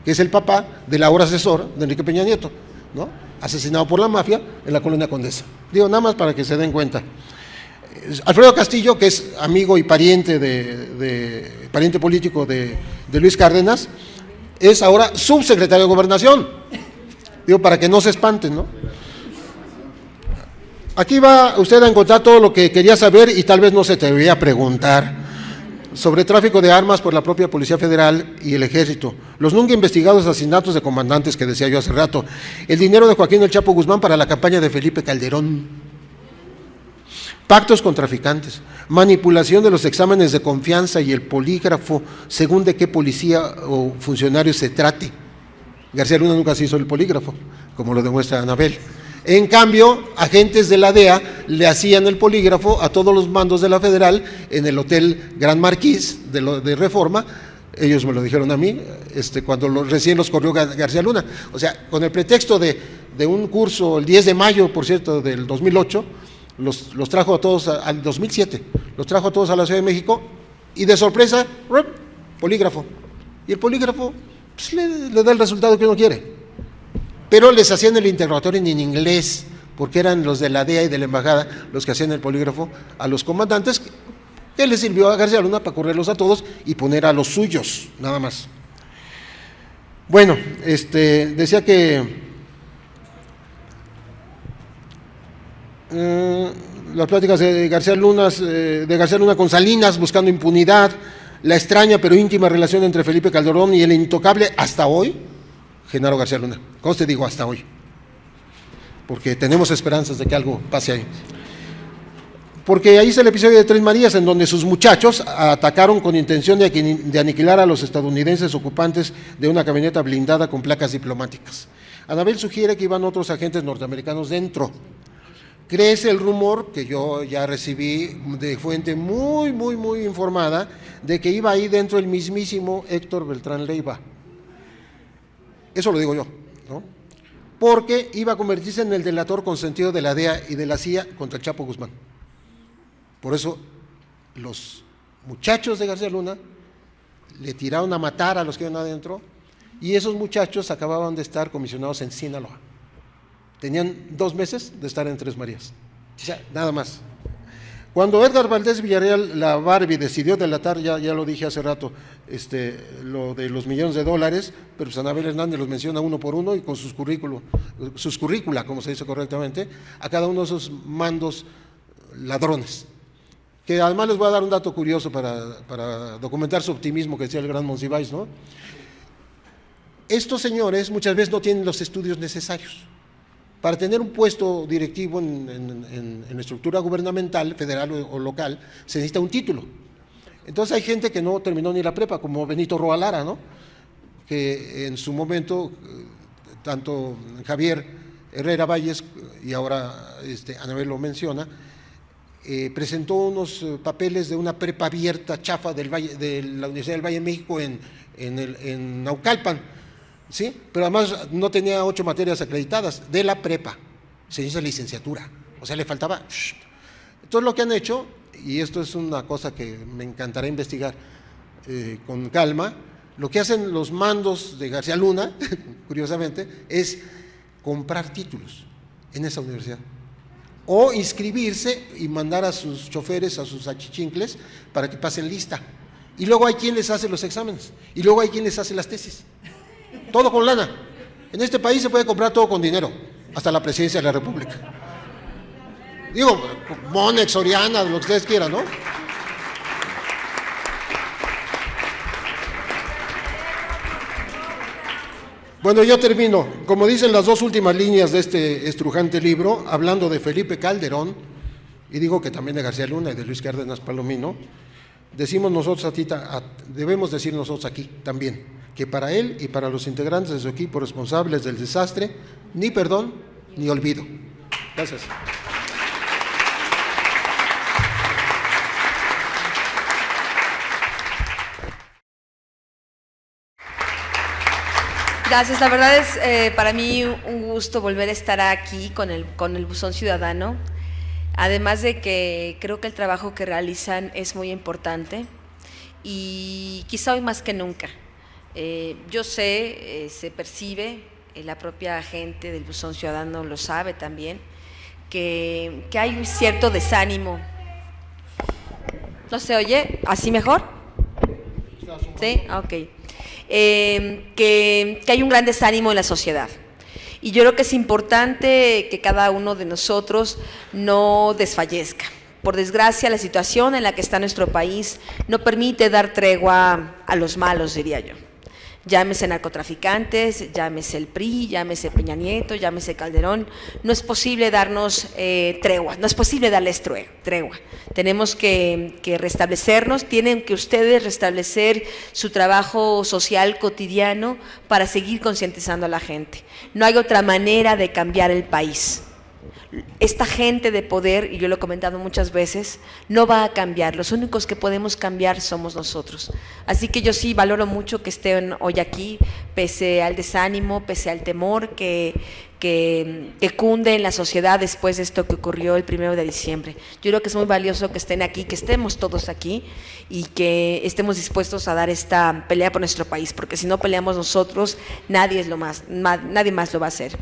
que es el papá del ahora asesor de Enrique Peña Nieto, ¿no? Asesinado por la mafia en la colonia Condesa. Digo, nada más para que se den cuenta. Alfredo Castillo, que es amigo y pariente pariente político de Luis Cárdenas, es ahora subsecretario de Gobernación. Digo, para que no se espanten, ¿no? Aquí va usted a encontrar todo lo que quería saber y tal vez no se te debía preguntar sobre tráfico de armas por la propia Policía Federal y el Ejército, los nunca investigados asesinatos de comandantes que decía yo hace rato, el dinero de Joaquín El Chapo Guzmán para la campaña de Felipe Calderón, pactos con traficantes, manipulación de los exámenes de confianza y el polígrafo según de qué policía o funcionario se trate. García Luna nunca se hizo el polígrafo, como lo demuestra Anabel. En cambio, agentes de la DEA le hacían el polígrafo a todos los mandos de la Federal en el Hotel Gran Marquís de Reforma. Ellos me lo dijeron a mí, cuando recién los corrió García Luna. O sea, con el pretexto de un curso, el 10 de mayo, por cierto, del 2008, los trajo a todos, al 2007, los trajo a todos a la Ciudad de México y de sorpresa, polígrafo. Y el polígrafo pues, le da el resultado que uno quiere. Pero les hacían el interrogatorio en inglés, porque eran los de la DEA y de la embajada los que hacían el polígrafo a los comandantes, que les sirvió a García Luna para correrlos a todos y poner a los suyos, nada más. Bueno, decía que las pláticas de García Luna con Salinas buscando impunidad, la extraña pero íntima relación entre Felipe Calderón y el intocable hasta hoy Genaro García Luna. ¿Cómo te digo hasta hoy? Porque tenemos esperanzas de que algo pase ahí. Porque ahí está el episodio de Tres Marías, en donde sus muchachos atacaron con intención de aniquilar a los estadounidenses ocupantes de una camioneta blindada con placas diplomáticas. Anabel sugiere que iban otros agentes norteamericanos dentro. Crece el rumor, que yo ya recibí de fuente muy, muy, muy informada, de que iba ahí dentro el mismísimo Héctor Beltrán Leiva. Eso lo digo yo, ¿no? Porque iba a convertirse en el delator consentido de la DEA y de la CIA contra el Chapo Guzmán. Por eso los muchachos de García Luna le tiraron a matar a los que iban adentro y esos muchachos acababan de estar comisionados en Sinaloa. Tenían 2 meses de estar en Tres Marías, o sea, nada más. Cuando Edgar Valdés Villarreal, la Barbie, decidió delatar, ya lo dije hace rato, lo de los millones de dólares, pero pues Anabel Hernández los menciona uno por uno y con sus currícula, como se dice correctamente, a cada uno de esos mandos ladrones. Que además les voy a dar un dato curioso para documentar su optimismo que decía el gran Monsiváis, ¿no? Estos señores muchas veces no tienen los estudios necesarios. Para tener un puesto directivo en la estructura gubernamental, federal o local, se necesita un título. Entonces hay gente que no terminó ni la prepa, como Benito Roa Lara, ¿no? Que en su momento, tanto Javier Herrera Valles, y ahora Anabel lo menciona, presentó unos papeles de una prepa abierta, chafa de la Universidad del Valle de México en Naucalpan, ¿sí? Pero además no tenía 8 materias acreditadas de la prepa, se hizo licenciatura, o sea, le faltaba. Entonces lo que han hecho, y esto es una cosa que me encantará investigar con calma, lo que hacen los mandos de García Luna, curiosamente, es comprar títulos en esa universidad. O inscribirse y mandar a sus choferes, a sus achichincles, para que pasen lista. Y luego hay quien les hace los exámenes, y luego hay quien les hace las tesis. Todo con lana. En este país se puede comprar todo con dinero, hasta la presidencia de la República. Digo, Monex, Soriana, lo que ustedes quieran, ¿no? Bueno, yo termino. Como dicen las 2 últimas líneas de este estrujante libro, hablando de Felipe Calderón, y digo que también de García Luna y de Luis Cárdenas Palomino, decimos nosotros debemos decir nosotros aquí también, que para él y para los integrantes de su equipo responsables del desastre, ni perdón ni olvido. Gracias. Gracias, la verdad es para mí un gusto volver a estar aquí con el Buzón Ciudadano, además de que creo que el trabajo que realizan es muy importante y quizá hoy más que nunca. Yo sé, se percibe, la propia gente del Buzón Ciudadano lo sabe también, que hay un cierto desánimo. ¿No se oye? ¿Así mejor? ¿Sí? Ok. Que hay un gran desánimo en la sociedad. Y yo creo que es importante que cada uno de nosotros no desfallezca. Por desgracia, la situación en la que está nuestro país no permite dar tregua a los malos, diría yo. Llámese narcotraficantes, llámese el PRI, llámese Peña Nieto, llámese Calderón. No es posible darnos tregua, no es posible darles tregua. Tenemos que restablecernos, tienen que ustedes restablecer su trabajo social cotidiano para seguir concientizando a la gente. No hay otra manera de cambiar el país. Esta gente de poder, y yo lo he comentado muchas veces, no va a cambiar. Los únicos que podemos cambiar somos nosotros. Así que yo sí valoro mucho que estén hoy aquí, pese al desánimo, pese al temor que cunde en la sociedad después de esto que ocurrió el 1 de diciembre. Yo creo que es muy valioso que estén aquí, que estemos todos aquí y que estemos dispuestos a dar esta pelea por nuestro país, porque si no peleamos nosotros, nadie más lo va a hacer.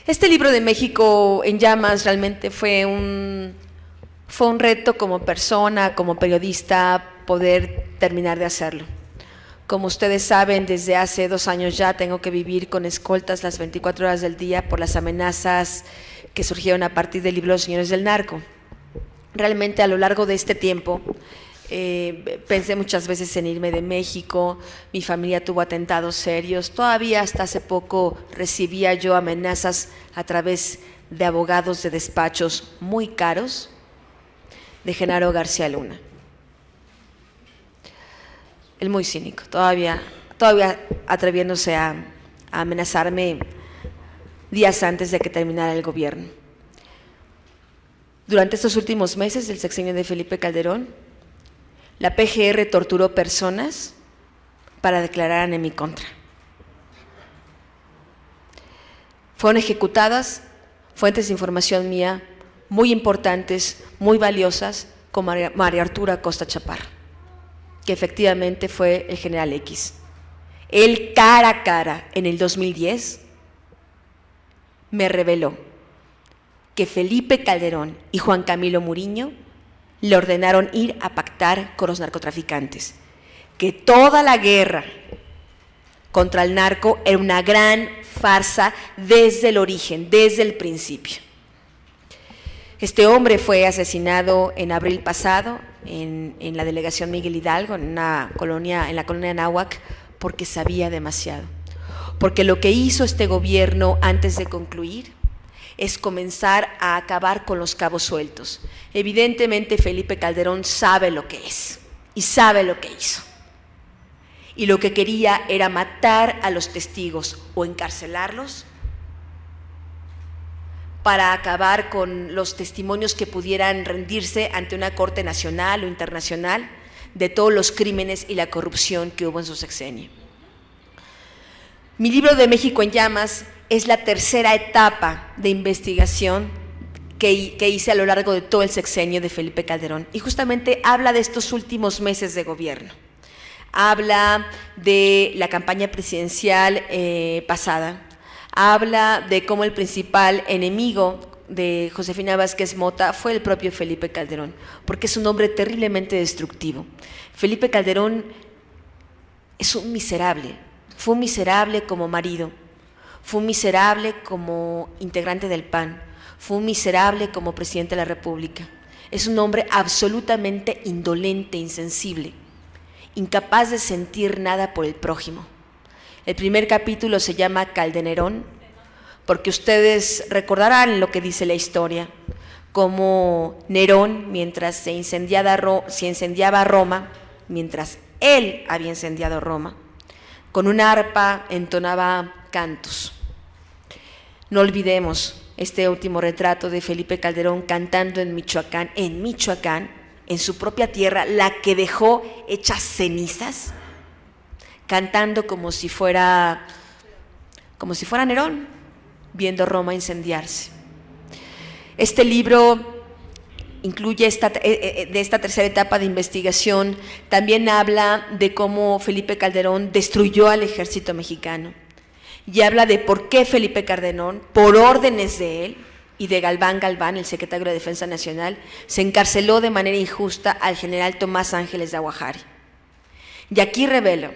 Este libro de México en Llamas realmente fue un reto como persona, como periodista, poder terminar de hacerlo. Como ustedes saben, desde hace 2 años ya tengo que vivir con escoltas las 24 horas del día por las amenazas que surgieron a partir del libro Los Señores del Narco. Realmente a lo largo de este tiempo pensé muchas veces en irme de México, mi familia tuvo atentados serios, todavía hasta hace poco recibía yo amenazas a través de abogados de despachos muy caros de Genaro García Luna. Él muy cínico, todavía atreviéndose a amenazarme días antes de que terminara el gobierno. Durante estos últimos meses del sexenio de Felipe Calderón, la PGR torturó personas para declarar en mi contra. Fueron ejecutadas fuentes de información mía muy importantes, muy valiosas, como María Arturo Costa Chaparro, que efectivamente fue el general X. Él cara a cara en el 2010 me reveló que Felipe Calderón y Juan Camilo Muriño le ordenaron ir a pactar con los narcotraficantes, que toda la guerra contra el narco era una gran farsa desde el origen, desde el principio. Este hombre fue asesinado en abril pasado en la delegación Miguel Hidalgo, en la colonia Anáhuac, porque sabía demasiado. Porque lo que hizo este gobierno antes de concluir es comenzar a acabar con los cabos sueltos. Evidentemente Felipe Calderón sabe lo que es y sabe lo que hizo. Y lo que quería era matar a los testigos o encarcelarlos para acabar con los testimonios que pudieran rendirse ante una corte nacional o internacional de todos los crímenes y la corrupción que hubo en su sexenio. Mi libro de México en Llamas es la tercera etapa de investigación que hice a lo largo de todo el sexenio de Felipe Calderón, y justamente habla de estos últimos meses de gobierno. Habla de la campaña presidencial pasada, habla de cómo el principal enemigo de Josefina Vázquez Mota fue el propio Felipe Calderón, porque es un hombre terriblemente destructivo. Felipe Calderón es un miserable, fue un miserable como marido, fue un miserable como integrante del PAN, fue un miserable como presidente de la República. Es un hombre absolutamente indolente, insensible, incapaz de sentir nada por el prójimo. El primer capítulo se llama Caldenerón, porque ustedes recordarán lo que dice la historia, como Nerón, mientras se incendiaba Roma, mientras él había incendiado Roma, con una arpa entonaba cantos. No olvidemos este último retrato de Felipe Calderón cantando en Michoacán, en su propia tierra, la que dejó hecha cenizas, cantando como si fuera Nerón, viendo Roma incendiarse. Este libro incluye de esta tercera etapa de investigación, también habla de cómo Felipe Calderón destruyó al ejército mexicano y habla de por qué Felipe Calderón, por órdenes de él y de Galván Galván, el secretario de Defensa Nacional, se encarceló de manera injusta al general Tomás Ángeles de Aguajare. Y aquí revelo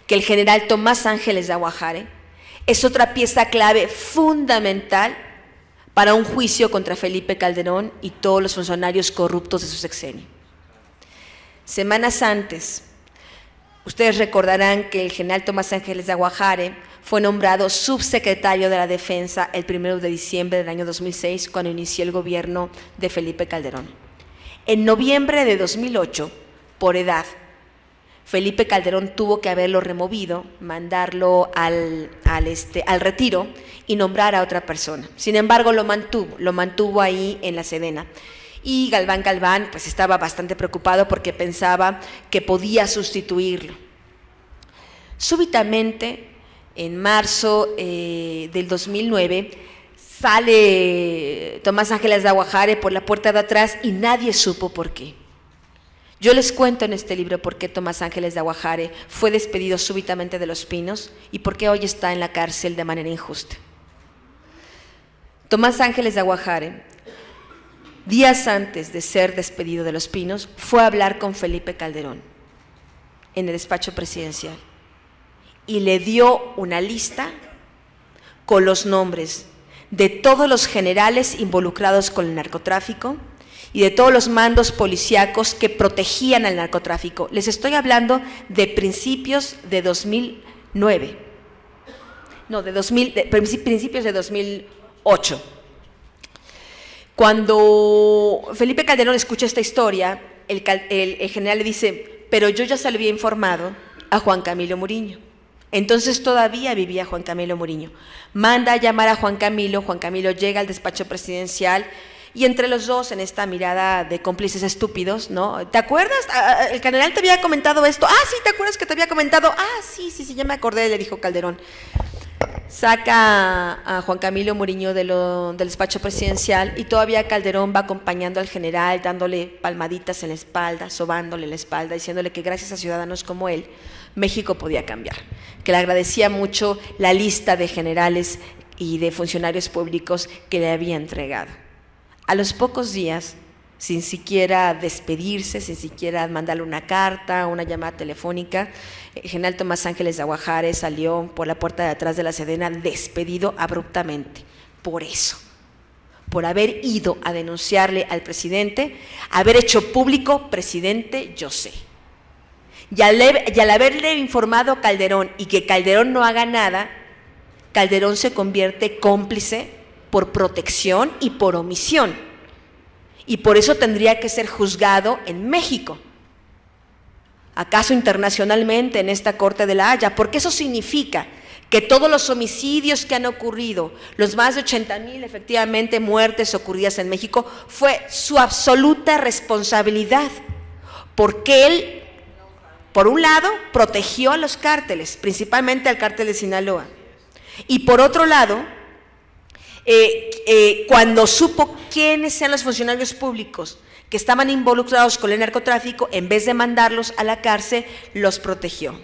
que el general Tomás Ángeles de Aguajare es otra pieza clave fundamental para un juicio contra Felipe Calderón y todos los funcionarios corruptos de su sexenio. Semanas antes, ustedes recordarán que el general Tomás Ángeles de Aguajare fue nombrado subsecretario de la Defensa el 1 de diciembre del año 2006, cuando inició el gobierno de Felipe Calderón. En noviembre de 2008, por edad, Felipe Calderón tuvo que haberlo removido, mandarlo al retiro y nombrar a otra persona. Sin embargo, lo mantuvo ahí en la Sedena. Y Galván Galván pues estaba bastante preocupado porque pensaba que podía sustituirlo. Súbitamente, en marzo del 2009, sale Tomás Ángeles de Aguajare por la puerta de atrás y nadie supo por qué. Yo les cuento en este libro por qué Tomás Ángeles de Aguajare fue despedido súbitamente de Los Pinos y por qué hoy está en la cárcel de manera injusta. Tomás Ángeles de Aguajare, días antes de ser despedido de Los Pinos, fue a hablar con Felipe Calderón en el despacho presidencial y le dio una lista con los nombres de todos los generales involucrados con el narcotráfico y de todos los mandos policíacos que protegían al narcotráfico. Les estoy hablando de principios de 2009, principios de 2008. Cuando Felipe Calderón escucha esta historia, el general le dice, pero yo ya se lo había informado a Juan Camilo Muriño. Entonces todavía vivía Juan Camilo Muriño. Manda a llamar a Juan Camilo llega al despacho presidencial y entre los dos, en esta mirada de cómplices estúpidos, ¿no? ¿Te acuerdas? El general te había comentado esto. Ah, sí, ¿te acuerdas que te había comentado? Ah, sí, ya me acordé, le dijo Calderón. Saca a Juan Camilo Muriño del despacho presidencial y todavía Calderón va acompañando al general, dándole palmaditas en la espalda, sobándole la espalda, diciéndole que gracias a ciudadanos como él, México podía cambiar, que le agradecía mucho la lista de generales y de funcionarios públicos que le había entregado. A los pocos días, sin siquiera despedirse, sin siquiera mandarle una carta, una llamada telefónica, el general Tomás Ángeles de Aguajare salió por la puerta de atrás de la Sedena despedido abruptamente. Por eso, por haber ido a denunciarle al presidente, haber hecho público, presidente, yo sé. Y al haberle informado a Calderón y que Calderón no haga nada, Calderón se convierte cómplice por protección y por omisión. Y por eso tendría que ser juzgado en México. ¿Acaso internacionalmente en esta Corte de la Haya? Porque eso significa que todos los homicidios que han ocurrido, los más de 80,000 efectivamente muertes ocurridas en México, fue su absoluta responsabilidad. Porque él, por un lado, protegió a los cárteles, principalmente al cártel de Sinaloa. Y por otro lado, cuando supo quiénes eran los funcionarios públicos que estaban involucrados con el narcotráfico, en vez de mandarlos a la cárcel, los protegió.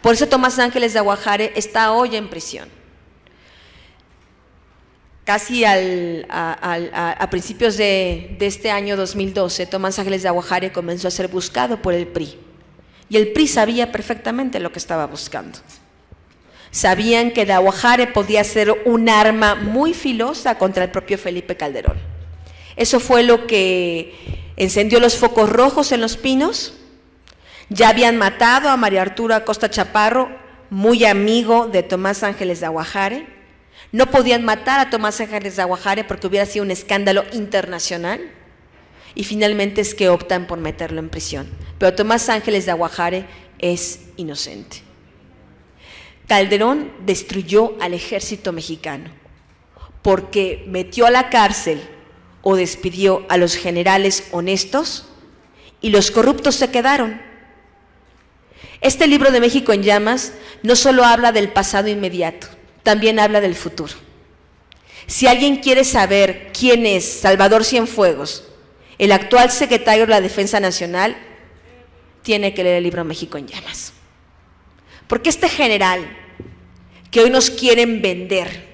Por eso Tomás Ángeles de Aguajare está hoy en prisión. Casi a principios de este año 2012, Tomás Ángeles de Aguajare comenzó a ser buscado por el PRI. Y el PRI sabía perfectamente lo que estaba buscando. Sabían que de Aguajare podía ser un arma muy filosa contra el propio Felipe Calderón. Eso fue lo que encendió los focos rojos en Los Pinos. Ya habían matado a María Arturo Acosta Chaparro, muy amigo de Tomás Ángeles de Aguajare. No podían matar a Tomás Ángeles de Aguajare porque hubiera sido un escándalo internacional. Y finalmente es que optan por meterlo en prisión. Pero Tomás Ángeles de Aguajare es inocente. Calderón destruyó al ejército mexicano porque metió a la cárcel o despidió a los generales honestos y los corruptos se quedaron. Este libro de México en Llamas no solo habla del pasado inmediato, también habla del futuro. Si alguien quiere saber quién es Salvador Cienfuegos, el actual secretario de la Defensa Nacional, tiene que leer el libro México en Llamas. Porque este general que hoy nos quieren vender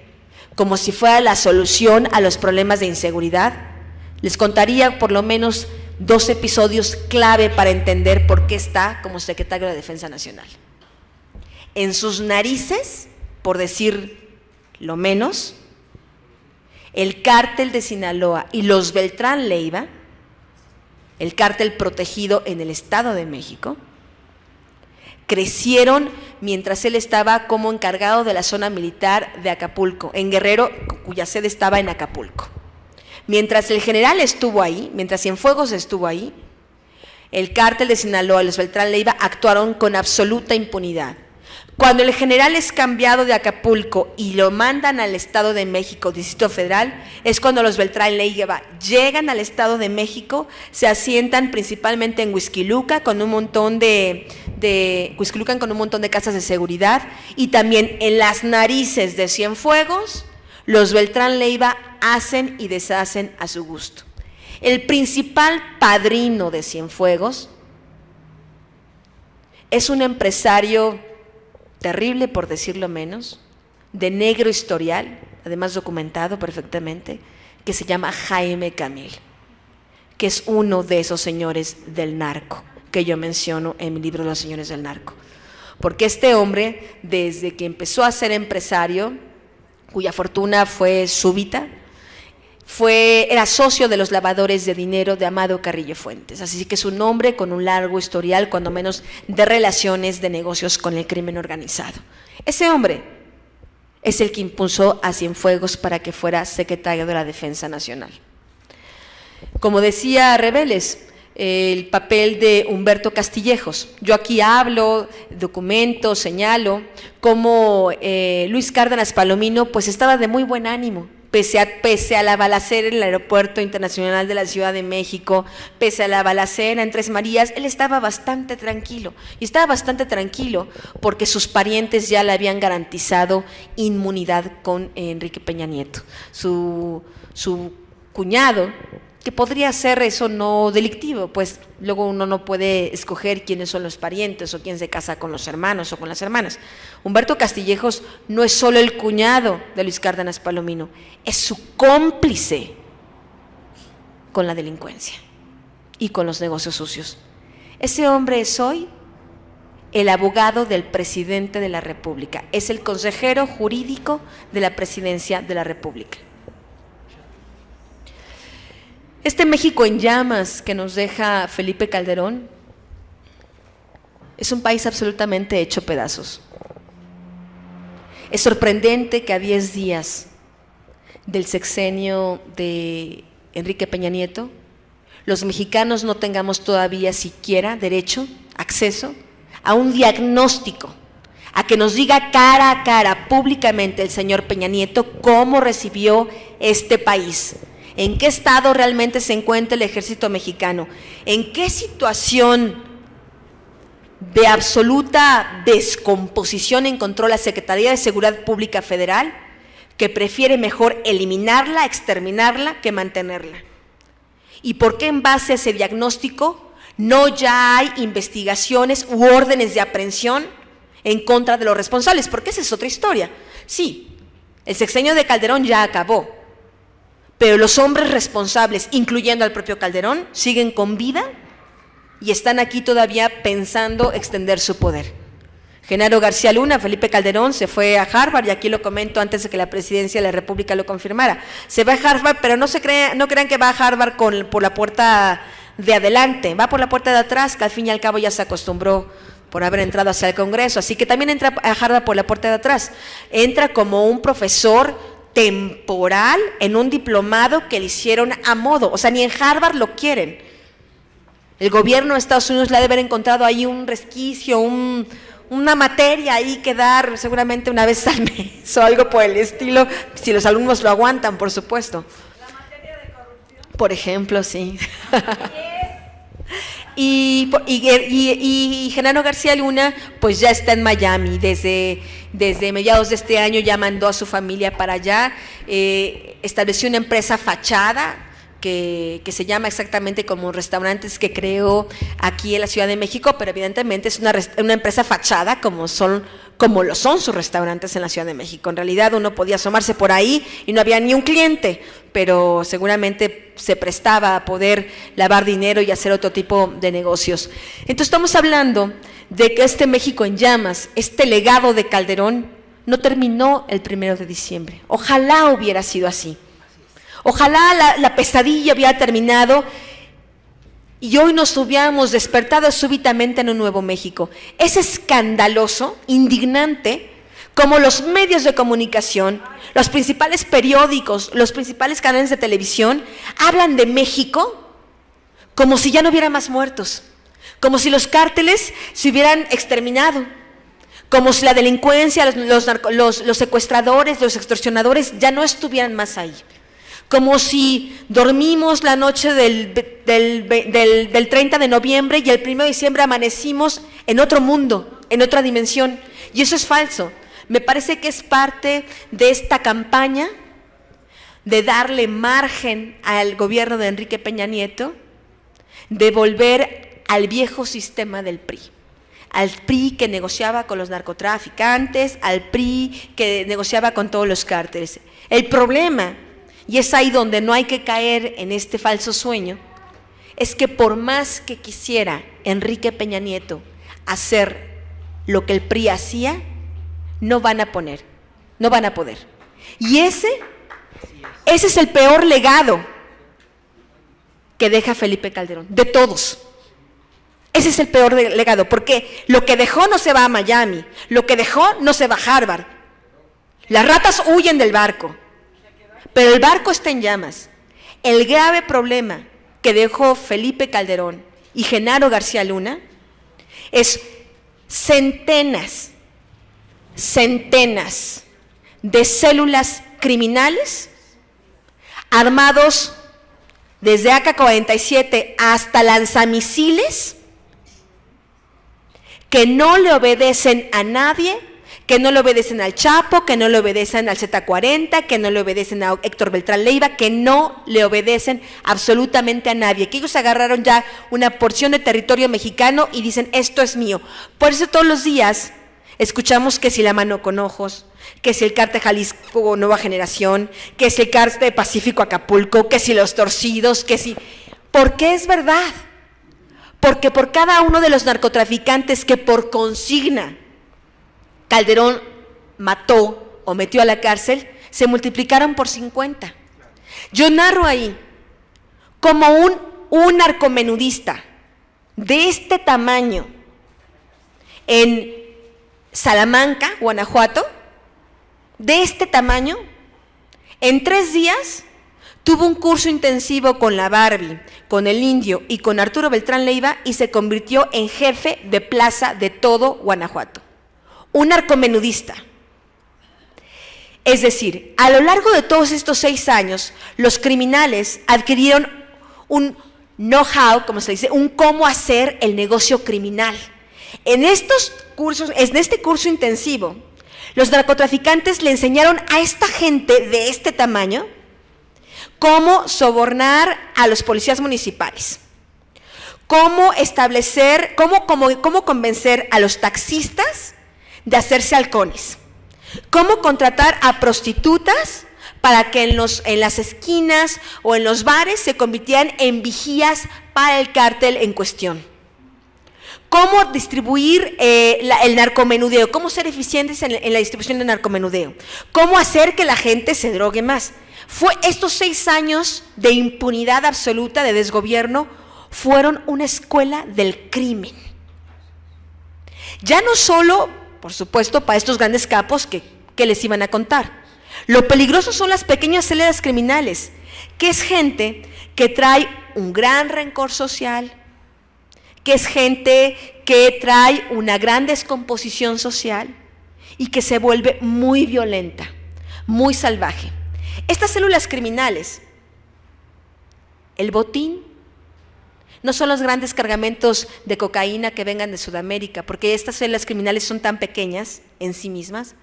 como si fuera la solución a los problemas de inseguridad, les contaría por lo menos 2 episodios clave para entender por qué está como secretario de la Defensa Nacional. En sus narices, por decir lo menos, el cártel de Sinaloa y los Beltrán Leiva, el cártel protegido en el Estado de México, crecieron mientras él estaba como encargado de la zona militar de Acapulco, en Guerrero, cuya sede estaba en Acapulco. Mientras el general estuvo ahí, mientras Cienfuegos estuvo ahí, el cártel de Sinaloa y los Beltrán Leiva actuaron con absoluta impunidad. Cuando el general es cambiado de Acapulco y lo mandan al Estado de México, Distrito Federal, es cuando los Beltrán Leiva llegan al Estado de México, se asientan principalmente en Huixquilucan con un montón de casas de seguridad, y también en las narices de Cienfuegos, los Beltrán Leiva hacen y deshacen a su gusto. El principal padrino de Cienfuegos es un empresario terrible, por decirlo menos, de negro historial, además documentado perfectamente, que se llama Jaime Camil, que es uno de esos señores del narco que yo menciono en mi libro Los Señores del Narco. Porque este hombre, desde que empezó a ser empresario, cuya fortuna fue súbita, era socio de los lavadores de dinero de Amado Carrillo Fuentes, así que es un hombre con un largo historial, cuando menos, de relaciones de negocios con el crimen organizado. Ese hombre es el que impulsó a Cienfuegos para que fuera secretario de la Defensa Nacional. Como decía Reveles, el papel de Humberto Castillejos. Yo aquí hablo, documento, señalo cómo Luis Cárdenas Palomino pues estaba de muy buen ánimo, pese a la balacera en el Aeropuerto Internacional de la Ciudad de México, pese a la balacera en Tres Marías, él estaba bastante tranquilo. Y estaba bastante tranquilo porque sus parientes ya le habían garantizado inmunidad con Enrique Peña Nieto. Su cuñado, que podría ser eso no delictivo, pues luego uno no puede escoger quiénes son los parientes o quién se casa con los hermanos o con las hermanas. Humberto Castillejos no es solo el cuñado de Luis Cárdenas Palomino, es su cómplice con la delincuencia y con los negocios sucios. Ese hombre es hoy el abogado del presidente de la República, es el consejero jurídico de la presidencia de la República. Este México en llamas que nos deja Felipe Calderón es un país absolutamente hecho pedazos. Es sorprendente que a 10 días del sexenio de Enrique Peña Nieto, los mexicanos no tengamos todavía siquiera derecho, acceso a un diagnóstico, a que nos diga cara a cara públicamente el señor Peña Nieto cómo recibió este país. ¿En qué estado realmente se encuentra el ejército mexicano? ¿En qué situación de absoluta descomposición encontró la Secretaría de Seguridad Pública Federal, que prefiere mejor eliminarla, exterminarla, que mantenerla? ¿Y por qué en base a ese diagnóstico no ya hay investigaciones u órdenes de aprehensión en contra de los responsables? Porque esa es otra historia. Sí, el sexenio de Calderón ya acabó, pero los hombres responsables, incluyendo al propio Calderón, siguen con vida y están aquí todavía pensando extender su poder. Genaro García Luna, Felipe Calderón, se fue a Harvard, y aquí lo comento antes de que la presidencia de la República lo confirmara. Se va a Harvard, pero no crean que va a Harvard por la puerta de adelante, va por la puerta de atrás, que al fin y al cabo ya se acostumbró por haber entrado hacia el Congreso, así que también entra a Harvard por la puerta de atrás. Entra como un profesor temporal en un diplomado que le hicieron a modo, o sea, ni en Harvard lo quieren. El gobierno de Estados Unidos le ha de haber encontrado ahí un resquicio, una materia ahí que dar seguramente una vez al mes o algo por el estilo, si los alumnos lo aguantan, por supuesto. La materia de corrupción. Por ejemplo, sí. Y Genaro García Luna pues ya está en Miami, desde mediados de este año ya mandó a su familia para allá, estableció una empresa fachada que se llama exactamente como Restaurantes, que creó aquí en la Ciudad de México, pero evidentemente es una empresa fachada como lo son sus restaurantes en la Ciudad de México. En realidad uno podía asomarse por ahí y no había ni un cliente, pero seguramente se prestaba a poder lavar dinero y hacer otro tipo de negocios. Entonces estamos hablando de que este México en llamas, este legado de Calderón, no terminó el 1 de diciembre. Ojalá hubiera sido así. Ojalá la pesadilla hubiera terminado y hoy nos hubiéramos despertado súbitamente en un nuevo México. Es escandaloso, indignante, como los medios de comunicación, los principales periódicos, los principales canales de televisión hablan de México como si ya no hubiera más muertos, como si los cárteles se hubieran exterminado, como si la delincuencia, los secuestradores, los extorsionadores ya no estuvieran más ahí. Como si dormimos la noche del 30 de noviembre y el 1 de diciembre amanecimos en otro mundo, en otra dimensión. Y eso es falso. Me parece que es parte de esta campaña de darle margen al gobierno de Enrique Peña Nieto, de volver al viejo sistema del PRI. Al PRI que negociaba con los narcotraficantes, al PRI que negociaba con todos los cárteles. El problema, y es ahí donde no hay que caer en este falso sueño, es que por más que quisiera Enrique Peña Nieto hacer lo que el PRI hacía, no van a poder. Y ese es el peor legado que deja Felipe Calderón, de todos. Ese es el peor legado, porque lo que dejó no se va a Miami, lo que dejó no se va a Harvard. Las ratas huyen del barco, pero el barco está en llamas. El grave problema que dejó Felipe Calderón y Genaro García Luna es centenas de células criminales armados desde AK-47 hasta lanzamisiles que no le obedecen a nadie, que no le obedecen al Chapo, que no le obedecen al Z40, que no le obedecen a Héctor Beltrán Leiva, que no le obedecen absolutamente a nadie, que ellos agarraron ya una porción de territorio mexicano y dicen, esto es mío. Por eso todos los días escuchamos que si la mano con ojos, que si el Cártel Jalisco Nueva Generación, que si el Cártel Pacífico Acapulco, que si los torcidos, que si... ¿Por qué es verdad? Porque por cada uno de los narcotraficantes que por consigna Calderón mató o metió a la cárcel, se multiplicaron por 50. Yo narro ahí como un narcomenudista de este tamaño en Salamanca, Guanajuato, de este tamaño, en 3 días tuvo un curso intensivo con la Barbie, con el Indio y con Arturo Beltrán Leiva y se convirtió en jefe de plaza de todo Guanajuato. Un narcomenudista. Es decir, a lo largo de todos estos 6 años, los criminales adquirieron un know-how, como se dice, un cómo hacer el negocio criminal. En estos cursos, en este curso intensivo, los narcotraficantes le enseñaron a esta gente de este tamaño cómo sobornar a los policías municipales, cómo establecer, cómo convencer a los taxistas de hacerse halcones, cómo contratar a prostitutas para que en las esquinas o en los bares se convirtieran en vigías para el cártel en cuestión, cómo distribuir el narcomenudeo, cómo ser eficientes en la distribución del narcomenudeo, cómo hacer que la gente se drogue más. Estos 6 años de impunidad absoluta, de desgobierno, fueron una escuela del crimen. Ya no solo, por supuesto, para estos grandes capos que les iban a contar. Lo peligroso son las pequeñas células criminales, que es gente que trae un gran rencor social, que es gente que trae una gran descomposición social y que se vuelve muy violenta, muy salvaje. Estas células criminales, el botín, No son los grandes cargamentos de cocaína que vengan de Sudamérica, porque estas células criminales son tan pequeñas en sí mismas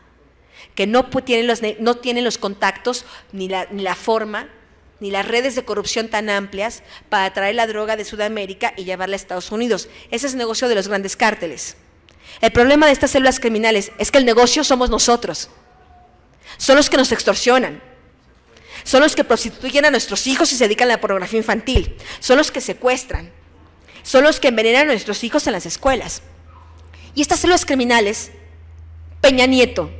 que no tienen los contactos, ni la forma, ni las redes de corrupción tan amplias para traer la droga de Sudamérica y llevarla a Estados Unidos. Ese es el negocio de los grandes cárteles. El problema de estas células criminales es que el negocio somos nosotros. Son los que nos extorsionan. Son los que prostituyen a nuestros hijos y se dedican a la pornografía infantil. Son los que secuestran. Son los que envenenan a nuestros hijos en las escuelas. Y estas células criminales, Peña Nieto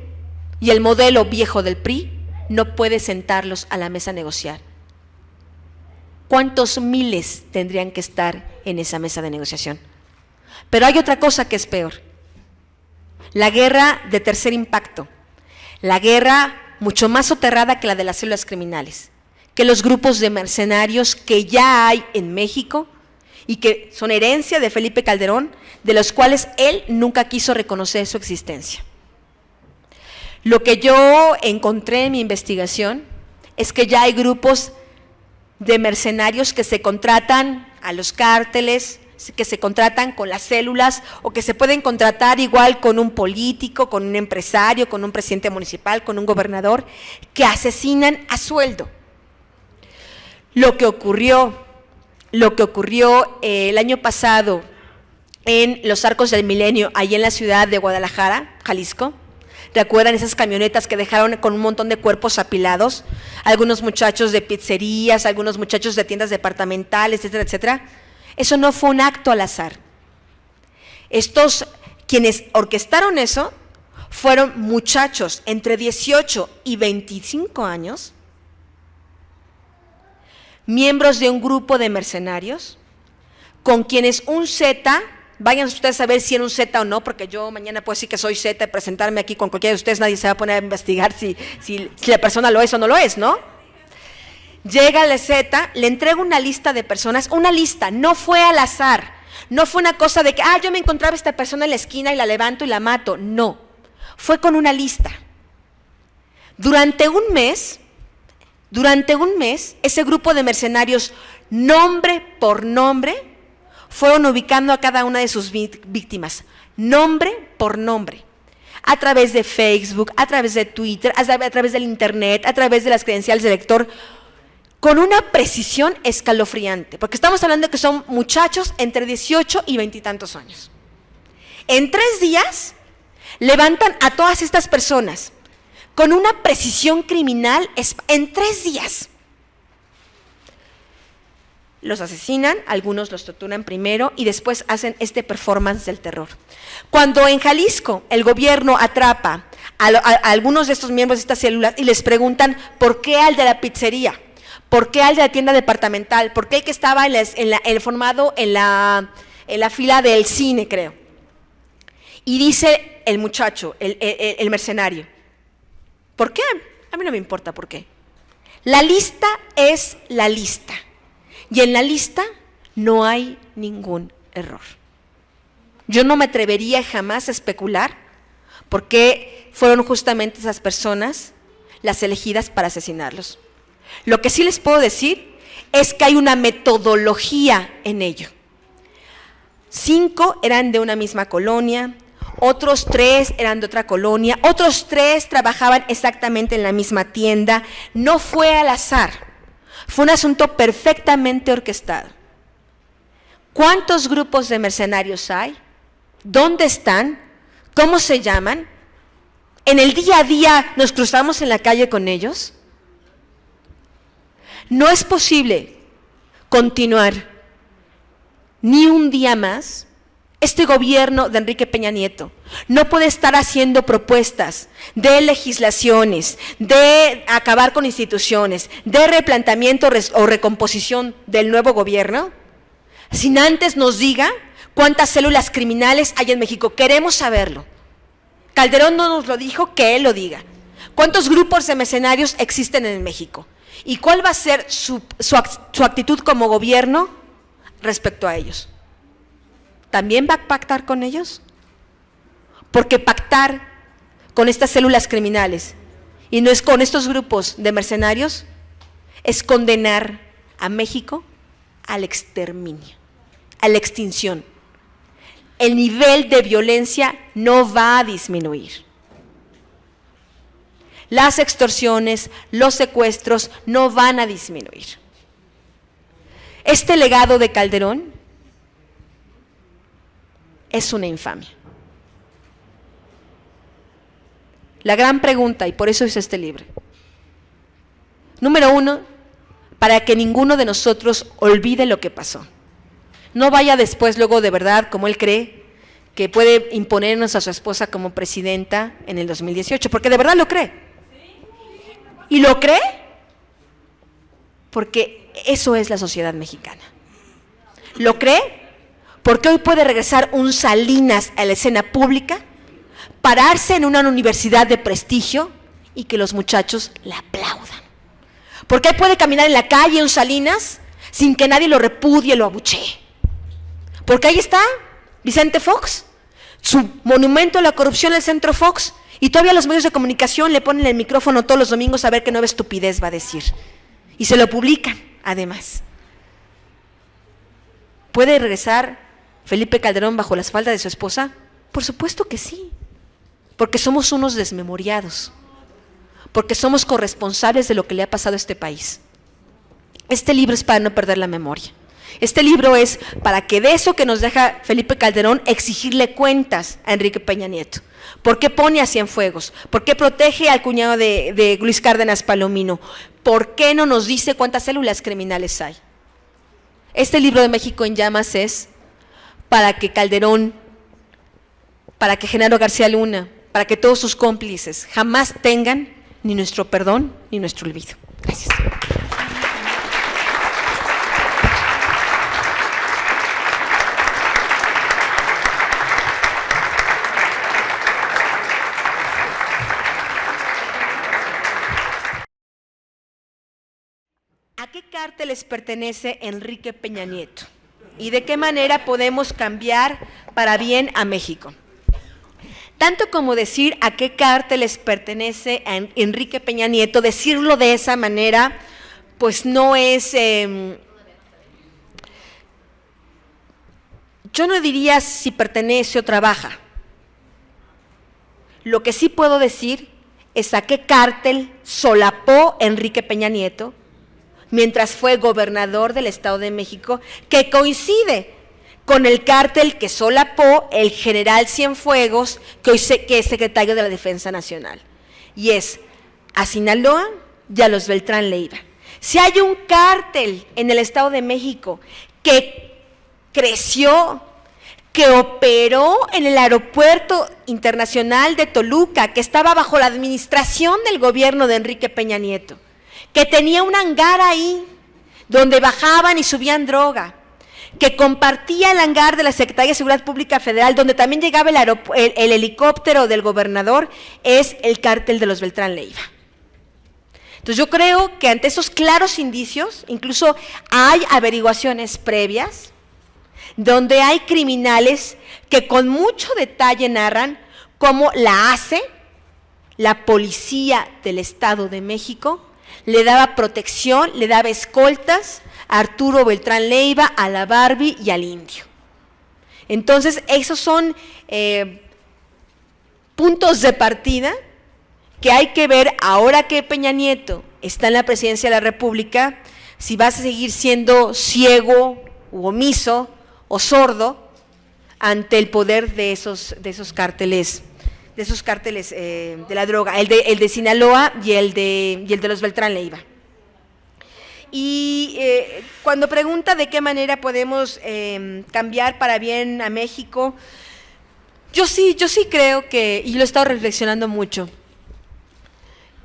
y el modelo viejo del PRI, no puede sentarlos a la mesa a negociar. ¿Cuántos miles tendrían que estar en esa mesa de negociación? Pero hay otra cosa que es peor. La guerra de tercer impacto. La guerra mucho más soterrada que la de las células criminales, que los grupos de mercenarios que ya hay en México y que son herencia de Felipe Calderón, de los cuales él nunca quiso reconocer su existencia. Lo que yo encontré en mi investigación es que ya hay grupos de mercenarios que se contratan a los cárteles, que se contratan con las células o que se pueden contratar igual con un político, con un empresario, con un presidente municipal, con un gobernador, que asesinan a sueldo. Lo que ocurrió el año pasado en los Arcos del Milenio, ahí en la ciudad de Guadalajara, Jalisco. ¿Recuerdan esas camionetas que dejaron con un montón de cuerpos apilados? Algunos muchachos de pizzerías, algunos muchachos de tiendas departamentales, etcétera, etcétera. Eso no fue un acto al azar. Quienes orquestaron eso fueron muchachos entre 18 y 25 años, miembros de un grupo de mercenarios, con quienes un Z, vayan ustedes a ver si era un Z o no, porque yo mañana puedo decir que soy Z y presentarme aquí con cualquiera de ustedes, nadie se va a poner a investigar si la persona lo es o no lo es, ¿no? Llega el Z, le entrega una lista de personas, una lista, no fue al azar, no fue una cosa de que, yo me encontraba esta persona en la esquina y la levanto y la mato, no, fue con una lista. Durante un mes, ese grupo de mercenarios, nombre por nombre, fueron ubicando a cada una de sus víctimas, nombre por nombre, a través de Facebook, a través de Twitter, a través del Internet, a través de las credenciales del lector, con una precisión escalofriante, porque estamos hablando de que son muchachos entre 18 y 20 y tantos años. En 3 días levantan a todas estas personas con una precisión criminal en 3 días. Los asesinan, algunos los torturan primero y después hacen este performance del terror. Cuando en Jalisco el gobierno atrapa a algunos de estos miembros de estas células y les preguntan ¿por qué al de la pizzería? ¿Por qué al de la tienda departamental? ¿Por qué el que estaba formado en la fila del cine, creo? Y dice el muchacho, el mercenario, ¿por qué? A mí no me importa por qué. La lista es la lista. Y en la lista no hay ningún error. Yo no me atrevería jamás a especular por qué fueron justamente esas personas las elegidas para asesinarlos. Lo que sí les puedo decir es que hay una metodología en ello. 5 eran de una misma colonia, otros 3 eran de otra colonia, otros 3 trabajaban exactamente en la misma tienda. No fue al azar, fue un asunto perfectamente orquestado. ¿Cuántos grupos de mercenarios hay? ¿Dónde están? ¿Cómo se llaman? ¿En el día a día nos cruzamos en la calle con ellos? No es posible continuar ni un día más. Este gobierno de Enrique Peña Nieto no puede estar haciendo propuestas de legislaciones, de acabar con instituciones, de replanteamiento o recomposición del nuevo gobierno, sin antes nos diga cuántas células criminales hay en México. Queremos saberlo. Calderón no nos lo dijo, que él lo diga. ¿Cuántos grupos de mercenarios existen en México? ¿Y cuál va a ser su actitud como gobierno respecto a ellos? ¿También va a pactar con ellos? Porque pactar con estas células criminales y no es con estos grupos de mercenarios es condenar a México al exterminio. a la extinción. El nivel de violencia no va a disminuir. Las extorsiones, los secuestros no van a disminuir. Este legado de Calderón es una infamia. La gran pregunta, y por eso hice este libro. Número uno, para que ninguno de nosotros olvide lo que pasó. No vaya después, luego de verdad, como él cree, que puede imponernos a su esposa como presidenta en el 2018, porque de verdad lo cree. ¿Y lo cree? Porque eso es la sociedad mexicana. ¿Lo cree? Porque hoy puede regresar un Salinas a la escena pública, pararse en una universidad de prestigio y que los muchachos la aplaudan. Porque él puede caminar en la calle un Salinas sin que nadie lo repudie, lo abuchee. Porque ahí está Vicente Fox, su monumento a la corrupción, el Centro Fox, y todavía los medios de comunicación le ponen el micrófono todos los domingos a ver qué nueva estupidez va a decir. Y se lo publican, además. ¿Puede regresar Felipe Calderón bajo las faldas de su esposa? Por supuesto que sí, porque somos unos desmemoriados, porque somos corresponsables de lo que le ha pasado a este país. Este libro es para no perder la memoria. Este libro es para que de eso que nos deja Felipe Calderón, exigirle cuentas a Enrique Peña Nieto. ¿Por qué pone a Cienfuegos? ¿Por qué protege al cuñado de Luis Cárdenas Palomino? ¿Por qué no nos dice cuántas células criminales hay? Este libro de México en Llamas es para que Calderón, para que Genaro García Luna, para que todos sus cómplices jamás tengan ni nuestro perdón ni nuestro olvido. Gracias. ¿A qué cárteles pertenece Enrique Peña Nieto? ¿Y de qué manera podemos cambiar para bien a México? Tanto como decir a qué cárteles pertenece a Enrique Peña Nieto, decirlo de esa manera, pues no es… yo no diría si pertenece o trabaja. Lo que sí puedo decir es a qué cártel solapó Enrique Peña Nieto mientras fue gobernador del Estado de México, que coincide con el cártel que solapó el general Cienfuegos, que hoy que es secretario de la Defensa Nacional, y es a Sinaloa y a los Beltrán Leiva. Si hay un cártel en el Estado de México que creció, que operó en el aeropuerto internacional de Toluca, que estaba bajo la administración del gobierno de Enrique Peña Nieto, que tenía un hangar ahí, donde bajaban y subían droga, que compartía el hangar de la Secretaría de Seguridad Pública Federal, donde también llegaba el helicóptero del gobernador, es el cártel de los Beltrán Leiva. Entonces yo creo que ante esos claros indicios, incluso hay averiguaciones previas, donde hay criminales que con mucho detalle narran cómo la ACE, la Policía del Estado de México, le daba protección, le daba escoltas a Arturo Beltrán Leiva, a la Barbie y al Indio. Entonces, esos son puntos de partida que hay que ver ahora que Peña Nieto está en la presidencia de la República, si vas a seguir siendo ciego u omiso o sordo ante el poder de esos cárteles. De esos cárteles de la droga, el de Sinaloa y el de los Beltrán Leiva. Y cuando pregunta de qué manera podemos cambiar para bien a México, yo sí creo que, y lo he estado reflexionando mucho,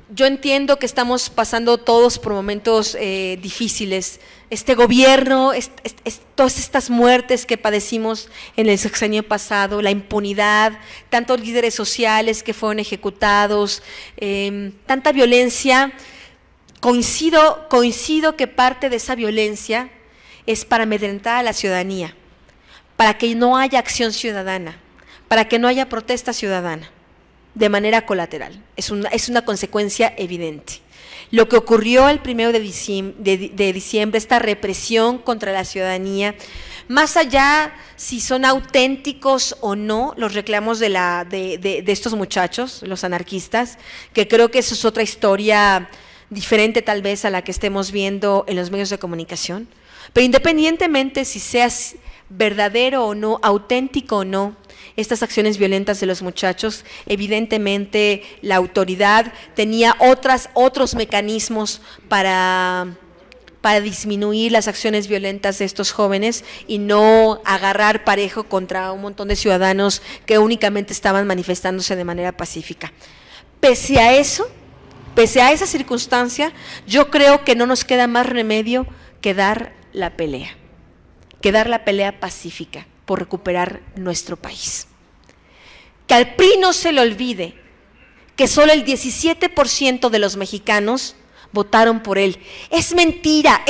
yo entiendo que estamos pasando todos por momentos difíciles. Este gobierno, todas estas muertes que padecimos en el sexenio pasado, la impunidad, tantos líderes sociales que fueron ejecutados, tanta violencia, coincido que parte de esa violencia es para amedrentar a la ciudadanía, para que no haya acción ciudadana, para que no haya protesta ciudadana de manera colateral. Es una consecuencia evidente. Lo que ocurrió el 1 de diciembre, esta represión contra la ciudadanía, más allá si son auténticos o no los reclamos de estos muchachos, los anarquistas, que creo que eso es otra historia diferente tal vez a la que estemos viendo en los medios de comunicación, pero independientemente si seas verdadero o no, auténtico o no, estas acciones violentas de los muchachos, evidentemente la autoridad tenía otros mecanismos para disminuir las acciones violentas de estos jóvenes y no agarrar parejo contra un montón de ciudadanos que únicamente estaban manifestándose de manera pacífica. Pese a eso, pese a esa circunstancia, yo creo que no nos queda más remedio que dar la pelea pacífica por recuperar nuestro país. Que al PRI no se le olvide que solo el 17% de los mexicanos votaron por él. Es mentira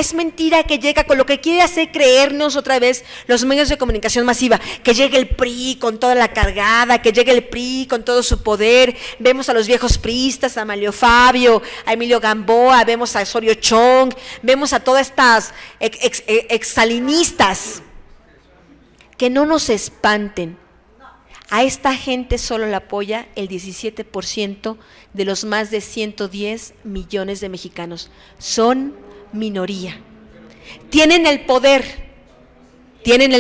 que llega con lo que quiere hacer creernos otra vez los medios de comunicación masiva, que llegue el PRI con toda la cargada, que llegue el PRI con todo su poder. Vemos a los viejos priistas, a Amalio Fabio, a Emilio Gamboa, vemos a Osorio Chong, vemos a todas estas exsalinistas. Que no nos espanten. A esta gente solo la apoya el 17% de los más de 110 millones de mexicanos. Son minoría. Tienen el poder, tienen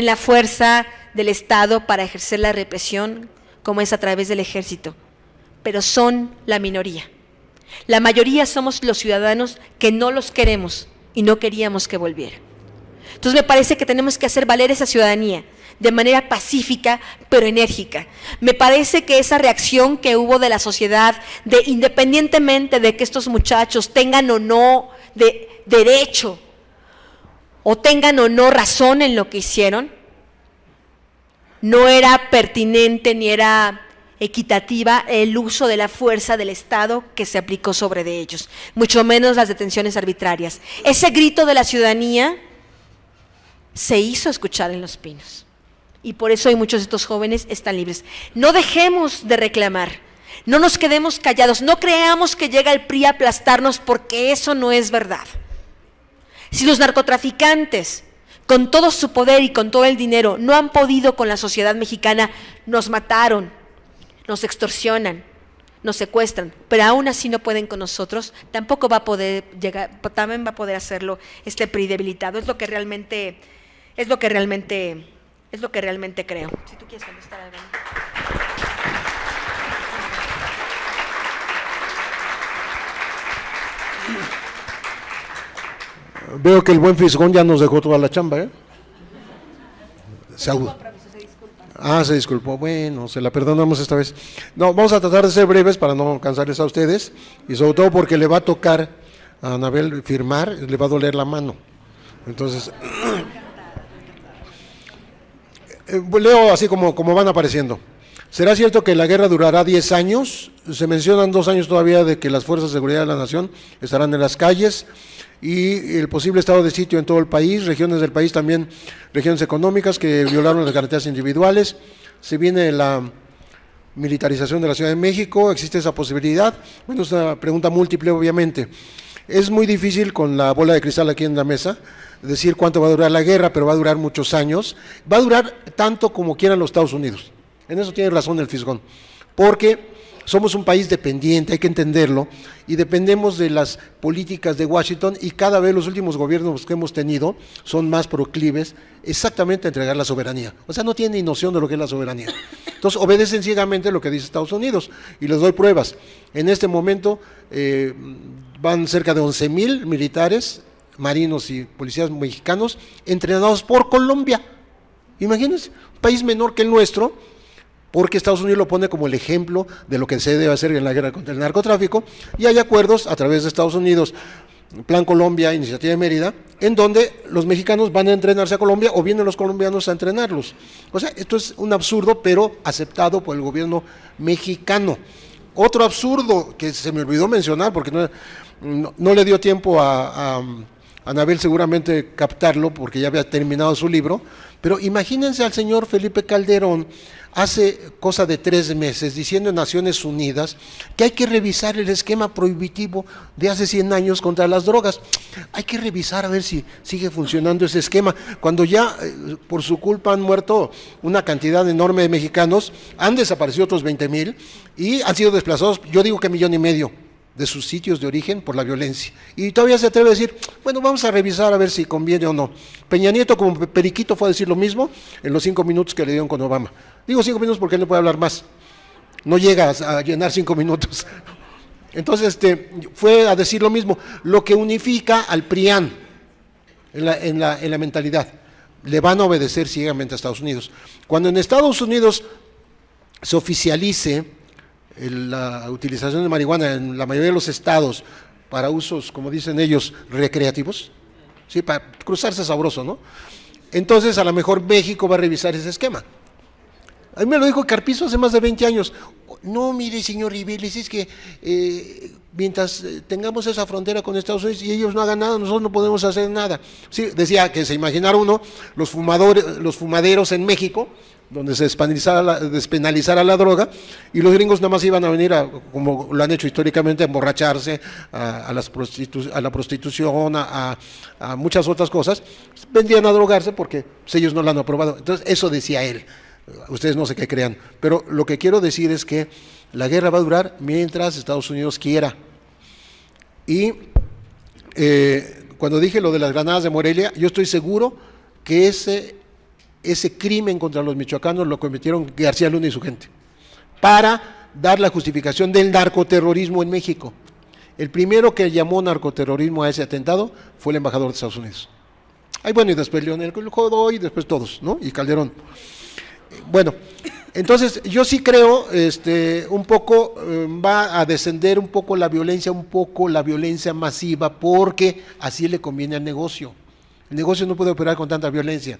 la fuerza del Estado para ejercer la represión, como es a través del ejército, pero son la minoría. La mayoría somos los ciudadanos que no los queremos y no queríamos que volvieran. Entonces me parece que tenemos que hacer valer esa ciudadanía de manera pacífica pero enérgica. Me parece que esa reacción que hubo de la sociedad, independientemente de que estos muchachos tengan o no derecho o tengan o no razón en lo que hicieron, no era pertinente ni era equitativa el uso de la fuerza del Estado que se aplicó sobre de ellos, mucho menos las detenciones arbitrarias. Ese grito de la ciudadanía se hizo escuchar en Los Pinos y por eso hoy muchos de estos jóvenes están libres. No dejemos de reclamar, no nos quedemos callados, no creamos que llega el PRI a aplastarnos, porque eso no es verdad. Si los narcotraficantes, con todo su poder y con todo el dinero, no han podido con la sociedad mexicana, nos mataron, nos extorsionan, nos secuestran, pero aún así no pueden con nosotros, tampoco va a poder llegar, también va a poder hacerlo este PRI debilitado. Es lo que realmente creo. Si tú quieres contestar algo. Veo que el buen Fisgón ya nos dejó toda la chamba, ¿eh? Se disculpó. Bueno, se la perdonamos esta vez. No, vamos a tratar de ser breves para no cansarles a ustedes y sobre todo porque le va a tocar a Anabel firmar, le va a doler la mano. Entonces, leo así como van apareciendo. ¿Será cierto que la guerra durará 10 años? Se mencionan 2 años todavía de que las fuerzas de seguridad de la nación estarán en las calles y el posible estado de sitio en todo el país, regiones del país también, regiones económicas que violaron las garantías individuales. Se viene la militarización de la Ciudad de México, ¿existe esa posibilidad? Bueno, es una pregunta múltiple obviamente. Es muy difícil con la bola de cristal aquí en la mesa decir cuánto va a durar la guerra, pero va a durar muchos años. Va a durar tanto como quieran los Estados Unidos. En eso tiene razón el Fisgón, porque somos un país dependiente, hay que entenderlo, y dependemos de las políticas de Washington y cada vez los últimos gobiernos que hemos tenido son más proclives exactamente a entregar la soberanía. O sea, no tienen ni noción de lo que es la soberanía. Entonces, obedecen ciegamente lo que dice Estados Unidos y les doy pruebas. En este momento van cerca de 11,000 militares, marinos y policías mexicanos entrenados por Colombia. Imagínense, un país menor que el nuestro, porque Estados Unidos lo pone como el ejemplo de lo que se debe hacer en la guerra contra el narcotráfico, y hay acuerdos a través de Estados Unidos, Plan Colombia, Iniciativa de Mérida, en donde los mexicanos van a entrenarse a Colombia o vienen los colombianos a entrenarlos. O sea, esto es un absurdo, pero aceptado por el gobierno mexicano. Otro absurdo que se me olvidó mencionar, porque no le dio tiempo a Anabel seguramente captarlo porque ya había terminado su libro, pero imagínense al señor Felipe Calderón hace cosa de 3 meses diciendo en Naciones Unidas que hay que revisar el esquema prohibitivo de hace 100 años contra las drogas. Hay que revisar a ver si sigue funcionando ese esquema, cuando ya por su culpa han muerto una cantidad enorme de mexicanos, han desaparecido otros 20,000 y han sido desplazados, yo digo que 1,5 millones de sus sitios de origen por la violencia. Y todavía se atreve a decir, bueno, vamos a revisar a ver si conviene o no. Peña Nieto como periquito fue a decir lo mismo en los 5 minutos que le dieron con Obama. Digo 5 minutos porque él no puede hablar más. No llega a llenar 5 minutos. Entonces fue a decir lo mismo, lo que unifica al PRIAN en la mentalidad. Le van a obedecer ciegamente a Estados Unidos. Cuando en Estados Unidos se oficialice la utilización de marihuana en la mayoría de los estados para usos, como dicen ellos, recreativos, ¿sí? Para cruzarse sabroso, ¿no? Entonces a lo mejor México va a revisar ese esquema. A mí me lo dijo Carpizo hace más de 20 años. No, mire, señor Riveles, es que mientras tengamos esa frontera con Estados Unidos y ellos no hagan nada, nosotros no podemos hacer nada. Sí, decía que se imaginara uno los fumaderos en México, donde se despenalizara la droga, y los gringos nada más iban a venir, como lo han hecho históricamente, a emborracharse, a la prostitución, a muchas otras cosas. Vendían a drogarse porque ellos no lo han aprobado. Entonces, eso decía él. Ustedes no sé qué crean, pero lo que quiero decir es que la guerra va a durar mientras Estados Unidos quiera. Y cuando dije lo de las granadas de Morelia, yo estoy seguro que ese crimen contra los michoacanos lo cometieron García Luna y su gente, para dar la justificación del narcoterrorismo en México. El primero que llamó narcoterrorismo a ese atentado fue el embajador de Estados Unidos. Ay, bueno, y después Leonel Godoy, y después todos, ¿no? Y Calderón. Bueno, entonces yo sí creo, un poco va a descender un poco la violencia masiva, porque así le conviene al negocio. El negocio no puede operar con tanta violencia.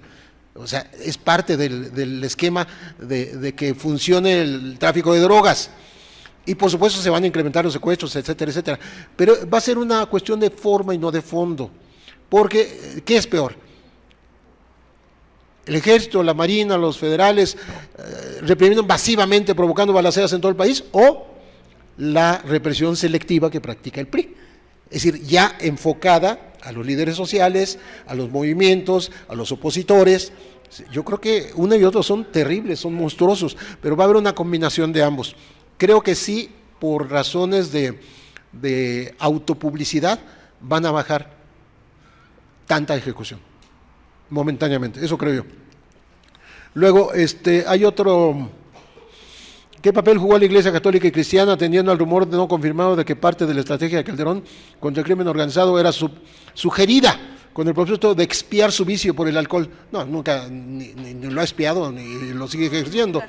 O sea, es parte del esquema de que funcione el tráfico de drogas. Y por supuesto se van a incrementar los secuestros, etcétera, etcétera. Pero va a ser una cuestión de forma y no de fondo. Porque, ¿qué es peor? El ejército, la marina, los federales reprimiendo masivamente, provocando balaceras en todo el país, o la represión selectiva que practica el PRI. Es decir, ya enfocada a los líderes sociales, a los movimientos, a los opositores. Yo creo que uno y otro son terribles, son monstruosos, pero va a haber una combinación de ambos. Creo que sí, por razones de autopublicidad, van a bajar tanta ejecución, momentáneamente, eso creo yo. Luego, hay otro. ¿Qué papel jugó la Iglesia Católica y Cristiana atendiendo al rumor no confirmado de que parte de la estrategia de Calderón contra el crimen organizado era sugerida con el propósito de expiar su vicio por el alcohol? No, nunca ni lo ha expiado, ni lo sigue ejerciendo.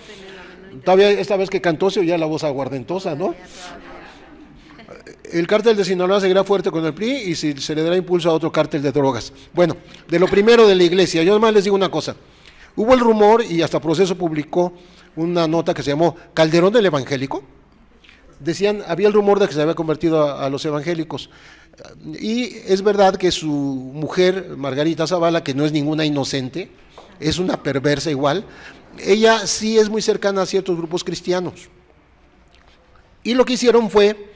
Todavía esta vez que cantó se oía la voz aguardentosa, ¿no? El cártel de Sinaloa seguirá fuerte con el PRI y se le dará impulso a otro cártel de drogas. Bueno, de lo primero de la Iglesia, yo además les digo una cosa. Hubo el rumor, y hasta Proceso publicó una nota que se llamó Calderón del Evangélico. Decían, había el rumor de que se había convertido a los evangélicos. Y es verdad que su mujer, Margarita Zavala, que no es ninguna inocente, es una perversa igual, ella sí es muy cercana a ciertos grupos cristianos. Y lo que hicieron fue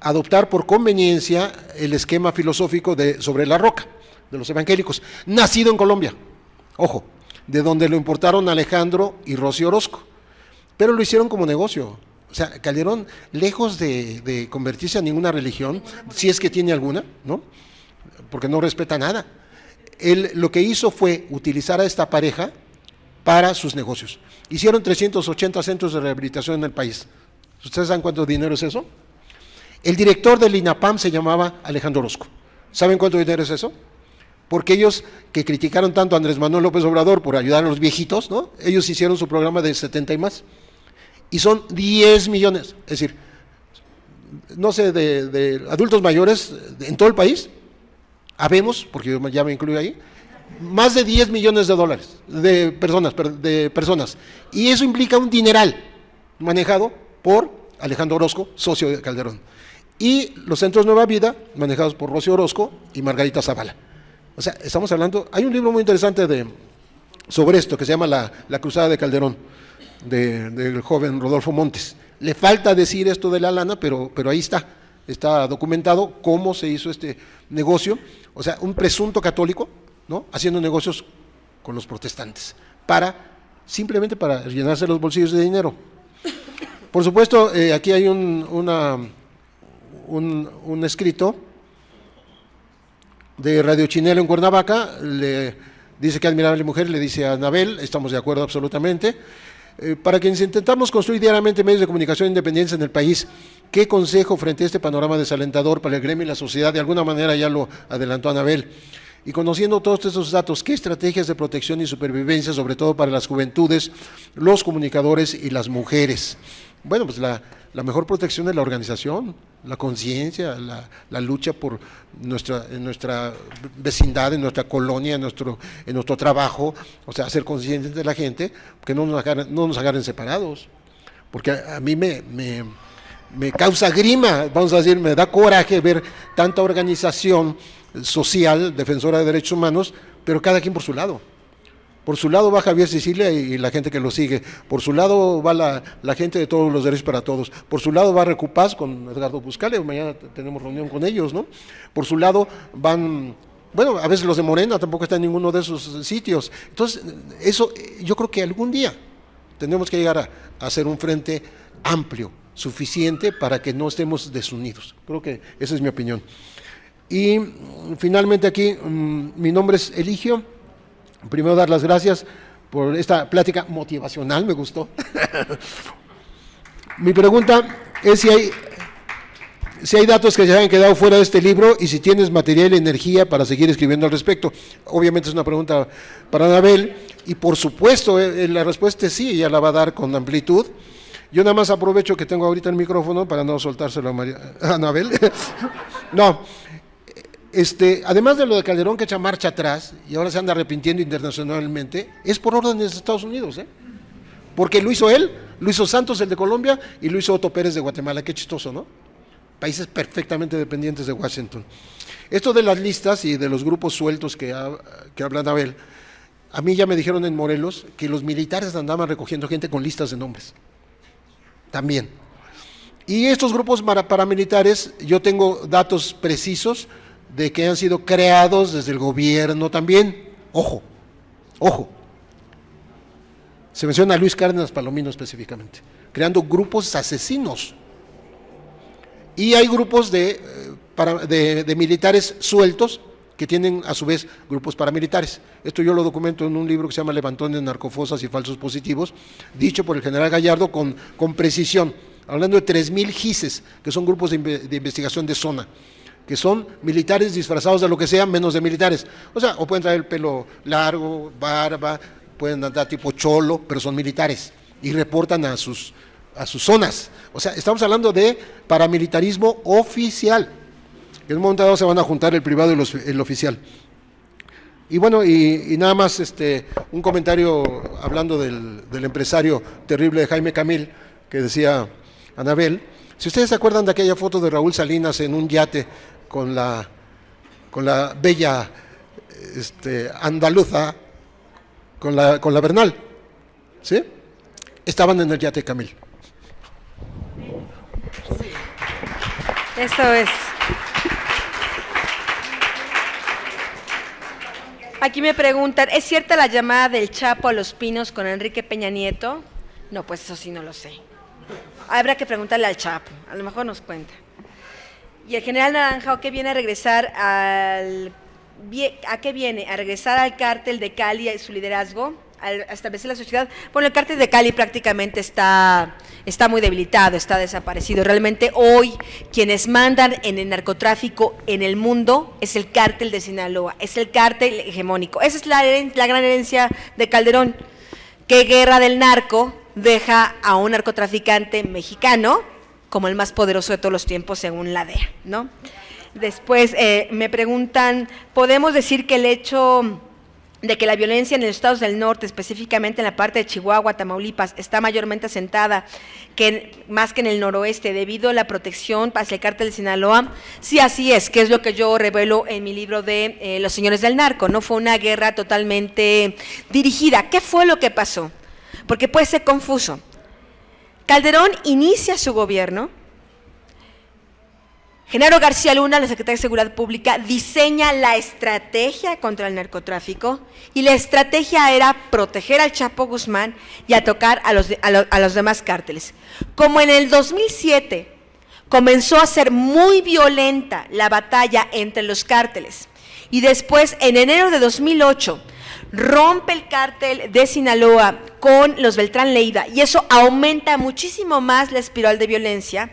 adoptar por conveniencia el esquema filosófico sobre la roca, de los evangélicos, nacido en Colombia, ojo, de donde lo importaron Alejandro y Rocío Orozco, pero lo hicieron como negocio. O sea, Calderón, lejos de convertirse a ninguna religión, si es que tiene alguna, ¿no? Porque no respeta nada, él lo que hizo fue utilizar a esta pareja para sus negocios. Hicieron 380 centros de rehabilitación en el país. ¿Ustedes saben cuánto dinero es eso? El director del INAPAM se llamaba Alejandro Orozco. ¿Saben cuánto dinero es eso? Porque ellos, que criticaron tanto a Andrés Manuel López Obrador por ayudar a los viejitos, ¿no? Ellos hicieron su programa de 70 y más. Y son 10 millones, es decir, no sé, de adultos mayores en todo el país, habemos, porque yo ya me incluyo ahí, más de 10 millones de dólares, de personas. Y eso implica un dineral manejado por Alejandro Orozco, socio de Calderón. y los centros Nueva Vida, manejados por Rocío Orozco y Margarita Zavala. O sea, estamos hablando, hay un libro muy interesante sobre esto que se llama La Cruzada de Calderón, del joven Rodolfo Montes. Le falta decir esto de la lana, pero ahí está documentado cómo se hizo este negocio, o sea, un presunto católico, ¿no?, haciendo negocios con los protestantes, simplemente para llenarse los bolsillos de dinero. Por supuesto, aquí hay un escrito de Radio Chinelo en Cuernavaca, le dice que admirable mujer, le dice a Anabel, estamos de acuerdo absolutamente. Para quienes intentamos construir diariamente medios de comunicación independientes en el país, ¿qué consejo frente a este panorama desalentador para el gremio y la sociedad? De alguna manera ya lo adelantó Anabel. Y conociendo todos estos datos, ¿qué estrategias de protección y supervivencia, sobre todo para las juventudes, los comunicadores y las mujeres? Bueno, pues la mejor protección es la organización, la conciencia, la lucha por en nuestra vecindad, en nuestra colonia, en nuestro trabajo, o sea, hacer conscientes de la gente, que no nos agarren separados, porque a mí me causa grima, vamos a decir, me da coraje ver tanta organización social, defensora de derechos humanos, pero cada quien por su lado. Por su lado va Javier Sicilia y la gente que lo sigue. Por su lado va la gente de Todos los Derechos para Todos. Por su lado va Recupaz con Edgardo Buscale, mañana tenemos reunión con ellos, ¿no? Por su lado van, bueno, a veces los de Morena tampoco están en ninguno de esos sitios. Entonces, eso yo creo que algún día tenemos que llegar a hacer un frente amplio, suficiente para que no estemos desunidos. Creo que esa es mi opinión. Y finalmente aquí, mi nombre es Eligio. Primero dar las gracias por esta plática motivacional, me gustó. Mi pregunta es si hay datos que se hayan quedado fuera de este libro y si tienes material y energía para seguir escribiendo al respecto. Obviamente es una pregunta para Anabel y por supuesto la respuesta es sí, ella la va a dar con amplitud. Yo nada más aprovecho que tengo ahorita el micrófono para no soltárselo a Anabel. No. Además de lo de Calderón que echa marcha atrás y ahora se anda arrepintiendo internacionalmente, es por órdenes de Estados Unidos, porque lo hizo él, lo hizo Santos, el de Colombia, y lo hizo Otto Pérez de Guatemala. Qué chistoso, ¿no? Países perfectamente dependientes de Washington. Esto de las listas y de los grupos sueltos que habla Anabel, a mí ya me dijeron en Morelos que los militares andaban recogiendo gente con listas de nombres, también. Y estos grupos paramilitares, yo tengo datos precisos de que han sido creados desde el gobierno también. Ojo, se menciona a Luis Cárdenas Palomino específicamente, creando grupos asesinos. Y hay grupos de militares sueltos que tienen a su vez grupos paramilitares. Esto yo lo documento en un libro que se llama Levantones, Narcofosas y Falsos Positivos, dicho por el general Gallardo con precisión, hablando de 3,000 GISES, que son grupos de investigación de zona, que son militares disfrazados de lo que sea, menos de militares. O sea, o pueden traer el pelo largo, barba, pueden andar tipo cholo, pero son militares y reportan a sus zonas. O sea, estamos hablando de paramilitarismo oficial. En un momento dado se van a juntar el privado y el oficial. Y bueno, y nada más un comentario hablando del empresario terrible de Jaime Camil, que decía Anabel. Si ustedes se acuerdan de aquella foto de Raúl Salinas en un yate con la bella andaluza, con la Bernal, ¿sí? Estaban en el yate Camil. Sí. Eso es. Aquí me preguntan, ¿es cierta la llamada del Chapo a Los Pinos con Enrique Peña Nieto? No, pues eso sí no lo sé. Habrá que preguntarle al Chapo, a lo mejor nos cuenta. ¿Y el general Naranjo qué viene a regresar ¿a qué viene? ¿A regresar al cártel de Cali y su liderazgo? ¿A establecer la sociedad? Bueno, el cártel de Cali prácticamente está muy debilitado, está desaparecido. Realmente hoy quienes mandan en el narcotráfico en el mundo es el cártel de Sinaloa, es el cártel hegemónico. Esa es la gran herencia de Calderón. ¿Qué guerra del narco deja a un narcotraficante mexicano como el más poderoso de todos los tiempos según la DEA, ¿no? Después me preguntan, ¿podemos decir que el hecho de que la violencia en los estados del norte, específicamente en la parte de Chihuahua, Tamaulipas, está mayormente asentada más que en el noroeste, debido a la protección hacia el cártel de Sinaloa. Sí, así es, que es lo que yo revelo en mi libro de Los Señores del Narco. No fue una guerra totalmente dirigida. ¿Qué fue lo que pasó? Porque puede ser confuso. Calderón inicia su gobierno. Genaro García Luna, la Secretaria de Seguridad Pública, diseña la estrategia contra el narcotráfico, y la estrategia era proteger al Chapo Guzmán y atacar a los demás cárteles. Como en el 2007 comenzó a ser muy violenta la batalla entre los cárteles, y después en enero de 2008 rompe el cártel de Sinaloa con los Beltrán Leiva, y eso aumenta muchísimo más la espiral de violencia,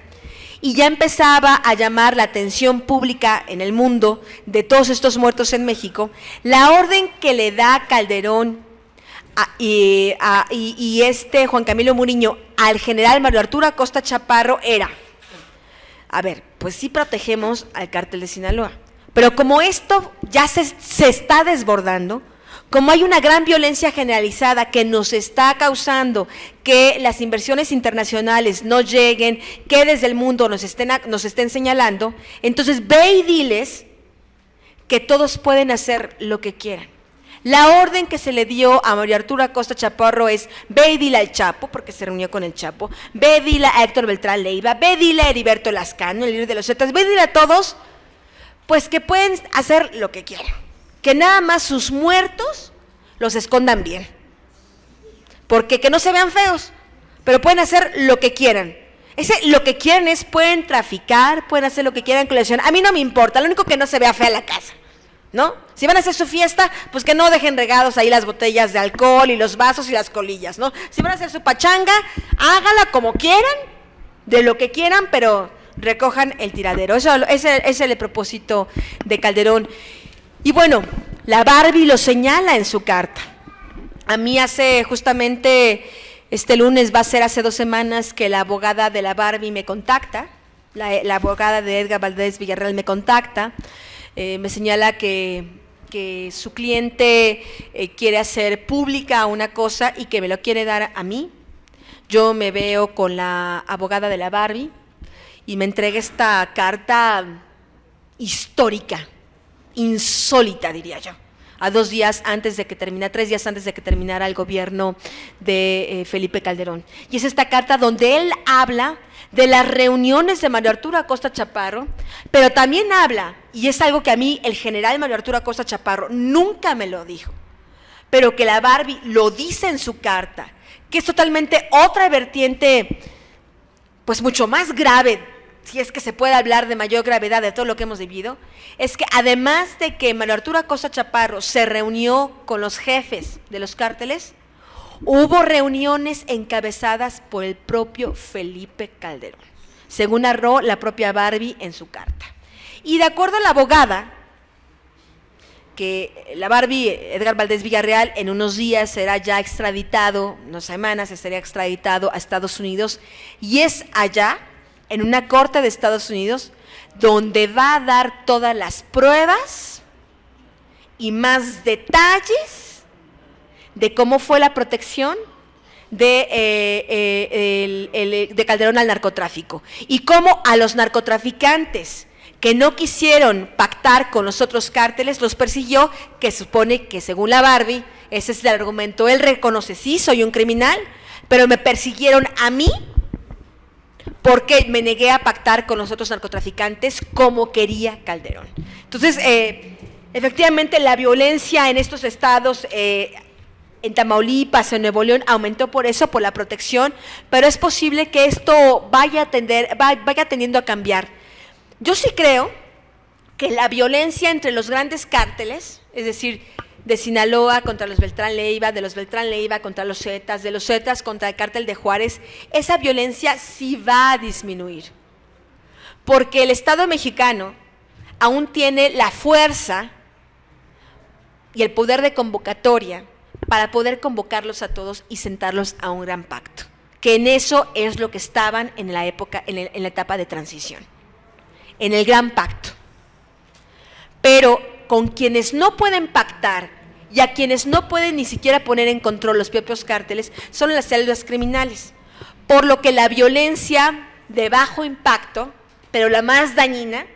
y ya empezaba a llamar la atención pública en el mundo de todos estos muertos en México. La orden que le da Calderón y Juan Camilo Muriño al general Mario Arturo Acosta Chaparro era: a ver, pues sí protegemos al cártel de Sinaloa, pero como esto ya se está desbordando, como hay una gran violencia generalizada que nos está causando que las inversiones internacionales no lleguen, que desde el mundo nos estén señalando, entonces ve y diles que todos pueden hacer lo que quieran. La orden que se le dio a Mario Arturo Acosta Chaparro es: ve y dile al Chapo, porque se reunió con el Chapo, ve y dile a Héctor Beltrán Leiva, ve y dile a Heriberto Lascano, el líder de los Zetas, ve y dile a todos, pues que pueden hacer lo que quieran, que nada más sus muertos los escondan bien, porque que no se vean feos, pero pueden hacer lo que quieran. Lo que quieren es, pueden traficar, pueden hacer lo que quieran con la acción. A mí no me importa, lo único que no se vea fea la casa, ¿no? Si van a hacer su fiesta, pues que no dejen regados ahí las botellas de alcohol y los vasos y las colillas, ¿no? Si van a hacer su pachanga, hágala como quieran, de lo que quieran, pero recojan el tiradero. Ese es el propósito de Calderón. Y bueno, la Barbie lo señala en su carta. A mí hace justamente, este lunes va a ser hace 2 semanas que la abogada de la Barbie me contacta, la abogada de Edgar Valdés Villarreal me contacta, me señala que su cliente quiere hacer pública una cosa y que me lo quiere dar a mí. Yo me veo con la abogada de la Barbie y me entrega esta carta histórica, insólita, diría yo, a 3 días antes de que terminara el gobierno de Felipe Calderón. Y es esta carta donde él habla de las reuniones de Mario Arturo Acosta Chaparro, pero también habla, y es algo que a mí el general Mario Arturo Acosta Chaparro nunca me lo dijo, pero que la Barbie lo dice en su carta, que es totalmente otra vertiente, pues mucho más grave, si es que se puede hablar de mayor gravedad de todo lo que hemos vivido, es que además de que Mario Arturo Acosta Chaparro se reunió con los jefes de los cárteles, hubo reuniones encabezadas por el propio Felipe Calderón, según narró la propia Barbie en su carta. Y de acuerdo a la abogada, que la Barbie, Edgar Valdés Villarreal, en unos días será ya extraditado, unas semanas estaría extraditado a Estados Unidos, y es allá, en una corte de Estados Unidos, donde va a dar todas las pruebas y más detalles de cómo fue la protección de Calderón al narcotráfico, y cómo a los narcotraficantes que no quisieron pactar con los otros cárteles los persiguió, que supone que según la Barbie, ese es el argumento, él reconoce: sí, soy un criminal, pero me persiguieron a mí porque me negué a pactar con los otros narcotraficantes como quería Calderón. Entonces, efectivamente, la violencia en estos estados, en Tamaulipas, en Nuevo León, aumentó por eso, por la protección, pero es posible que esto vaya tendiendo a cambiar. Yo sí creo que la violencia entre los grandes cárteles, es decir, de Sinaloa contra los Beltrán Leiva, de los Beltrán Leiva contra los Zetas, de los Zetas contra el cártel de Juárez, esa violencia sí va a disminuir, porque el Estado mexicano aún tiene la fuerza y el poder de convocatoria para poder convocarlos a todos y sentarlos a un gran pacto, que en eso es lo que estaban en la etapa de transición, en el gran pacto. Pero con quienes no pueden pactar y a quienes no pueden ni siquiera poner en control los propios cárteles son las células criminales, por lo que la violencia de bajo impacto, pero la más dañina,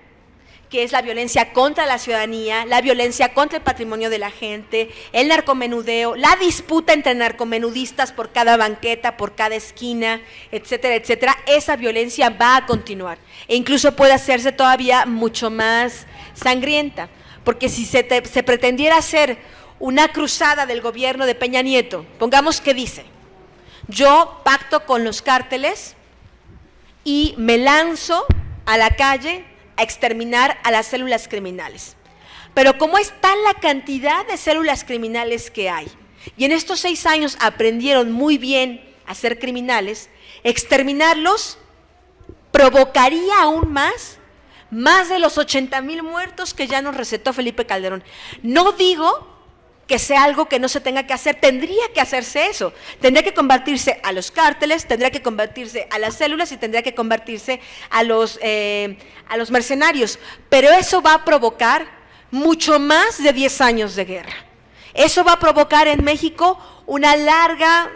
que es la violencia contra la ciudadanía, la violencia contra el patrimonio de la gente, el narcomenudeo, la disputa entre narcomenudistas por cada banqueta, por cada esquina, etcétera, etcétera, esa violencia va a continuar e incluso puede hacerse todavía mucho más sangrienta, porque si se pretendiera hacer una cruzada del gobierno de Peña Nieto, pongamos que dice, yo pacto con los cárteles y me lanzo a la calle a exterminar a las células criminales. Pero como es tal la cantidad de células criminales que hay, y en estos 6 años aprendieron muy bien a ser criminales, exterminarlos provocaría aún más de los 80,000 muertos que ya nos recetó Felipe Calderón. No digo que sea algo que no se tenga que hacer, tendría que hacerse eso, tendría que convertirse a los cárteles, tendría que convertirse a las células y tendría que convertirse a los mercenarios, pero eso va a provocar mucho más de 10 años de guerra. Eso va a provocar en México una larga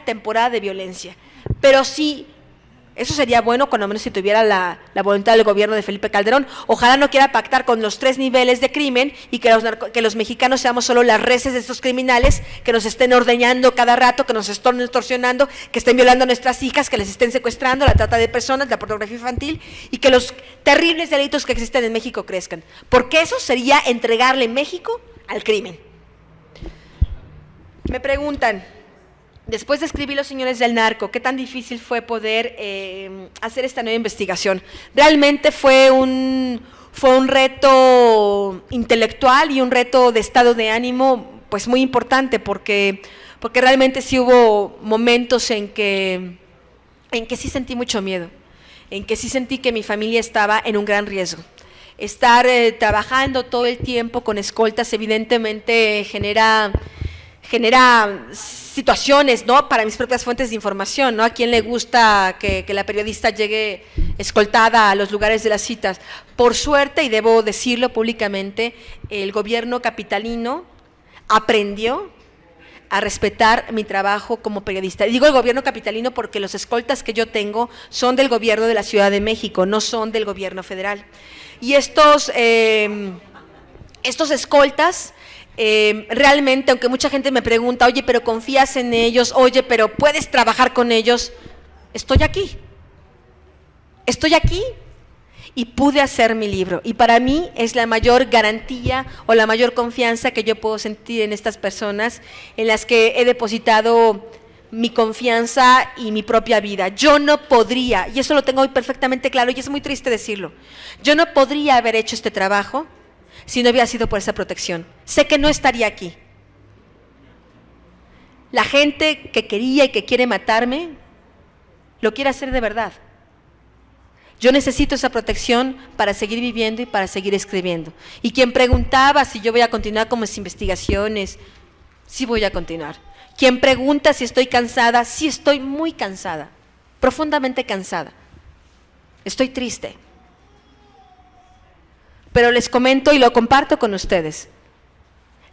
temporada de violencia, pero sí. Eso sería bueno, cuando menos si tuviera la voluntad del gobierno de Felipe Calderón. Ojalá no quiera pactar con los 3 niveles de crimen y que los mexicanos seamos solo las reses de estos criminales, que nos estén ordeñando cada rato, que nos estén extorsionando, que estén violando a nuestras hijas, que les estén secuestrando, la trata de personas, la pornografía infantil, y que los terribles delitos que existen en México crezcan. Porque eso sería entregarle México al crimen. Me preguntan, después de escribir Los Señores del Narco, ¿qué tan difícil fue poder hacer esta nueva investigación? Realmente fue un reto intelectual y un reto de estado de ánimo pues muy importante, porque realmente sí hubo momentos en que sí sentí mucho miedo, en que sí sentí que mi familia estaba en un gran riesgo. Estar trabajando todo el tiempo con escoltas evidentemente genera situaciones, ¿no?, para mis propias fuentes de información, ¿no? ¿A quién le gusta que la periodista llegue escoltada a los lugares de las citas? Por suerte, y debo decirlo públicamente, el gobierno capitalino aprendió a respetar mi trabajo como periodista. Y digo el gobierno capitalino porque los escoltas que yo tengo son del gobierno de la Ciudad de México, no son del gobierno federal. Y estos escoltas, realmente, aunque mucha gente me pregunta, oye, pero confías en ellos, oye, pero puedes trabajar con ellos, estoy aquí y pude hacer mi libro, y para mí es la mayor garantía o la mayor confianza que yo puedo sentir en estas personas en las que he depositado mi confianza y mi propia vida. Yo no podría, y eso lo tengo hoy perfectamente claro, y es muy triste decirlo, yo no podría haber hecho este trabajo si no hubiera sido por esa protección. Sé que no estaría aquí. La gente que quería y que quiere matarme, lo quiere hacer de verdad. Yo necesito esa protección para seguir viviendo y para seguir escribiendo. Y quien preguntaba si yo voy a continuar con mis investigaciones, sí voy a continuar. Quien pregunta si estoy cansada, sí estoy muy cansada, profundamente cansada. Estoy triste. Pero les comento y lo comparto con ustedes,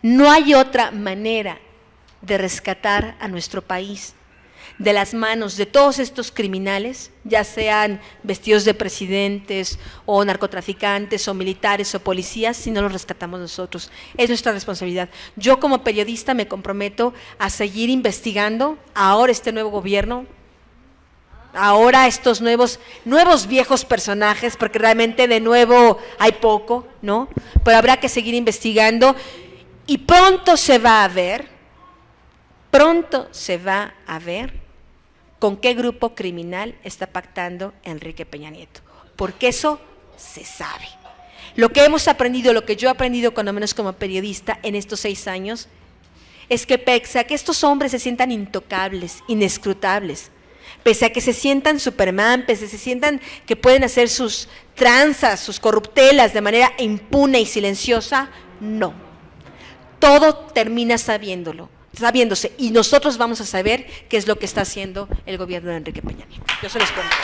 no hay otra manera de rescatar a nuestro país de las manos de todos estos criminales, ya sean vestidos de presidentes o narcotraficantes o militares o policías, si no los rescatamos nosotros. Es nuestra responsabilidad. Yo como periodista me comprometo a seguir investigando ahora este nuevo gobierno, ahora estos nuevos viejos personajes, porque realmente de nuevo hay poco, ¿no? Pero habrá que seguir investigando y pronto se va a ver con qué grupo criminal está pactando Enrique Peña Nieto, porque eso se sabe. Lo que hemos aprendido, lo que yo he aprendido cuando menos como periodista en estos 6 años, es que pese a que estos hombres se sientan intocables, inescrutables, pese a que se sientan Superman, pese a que se sientan que pueden hacer sus tranzas, sus corruptelas de manera impune y silenciosa, no. Todo termina sabiéndose, y nosotros vamos a saber qué es lo que está haciendo el gobierno de Enrique Peña Nieto. Yo se los cuento.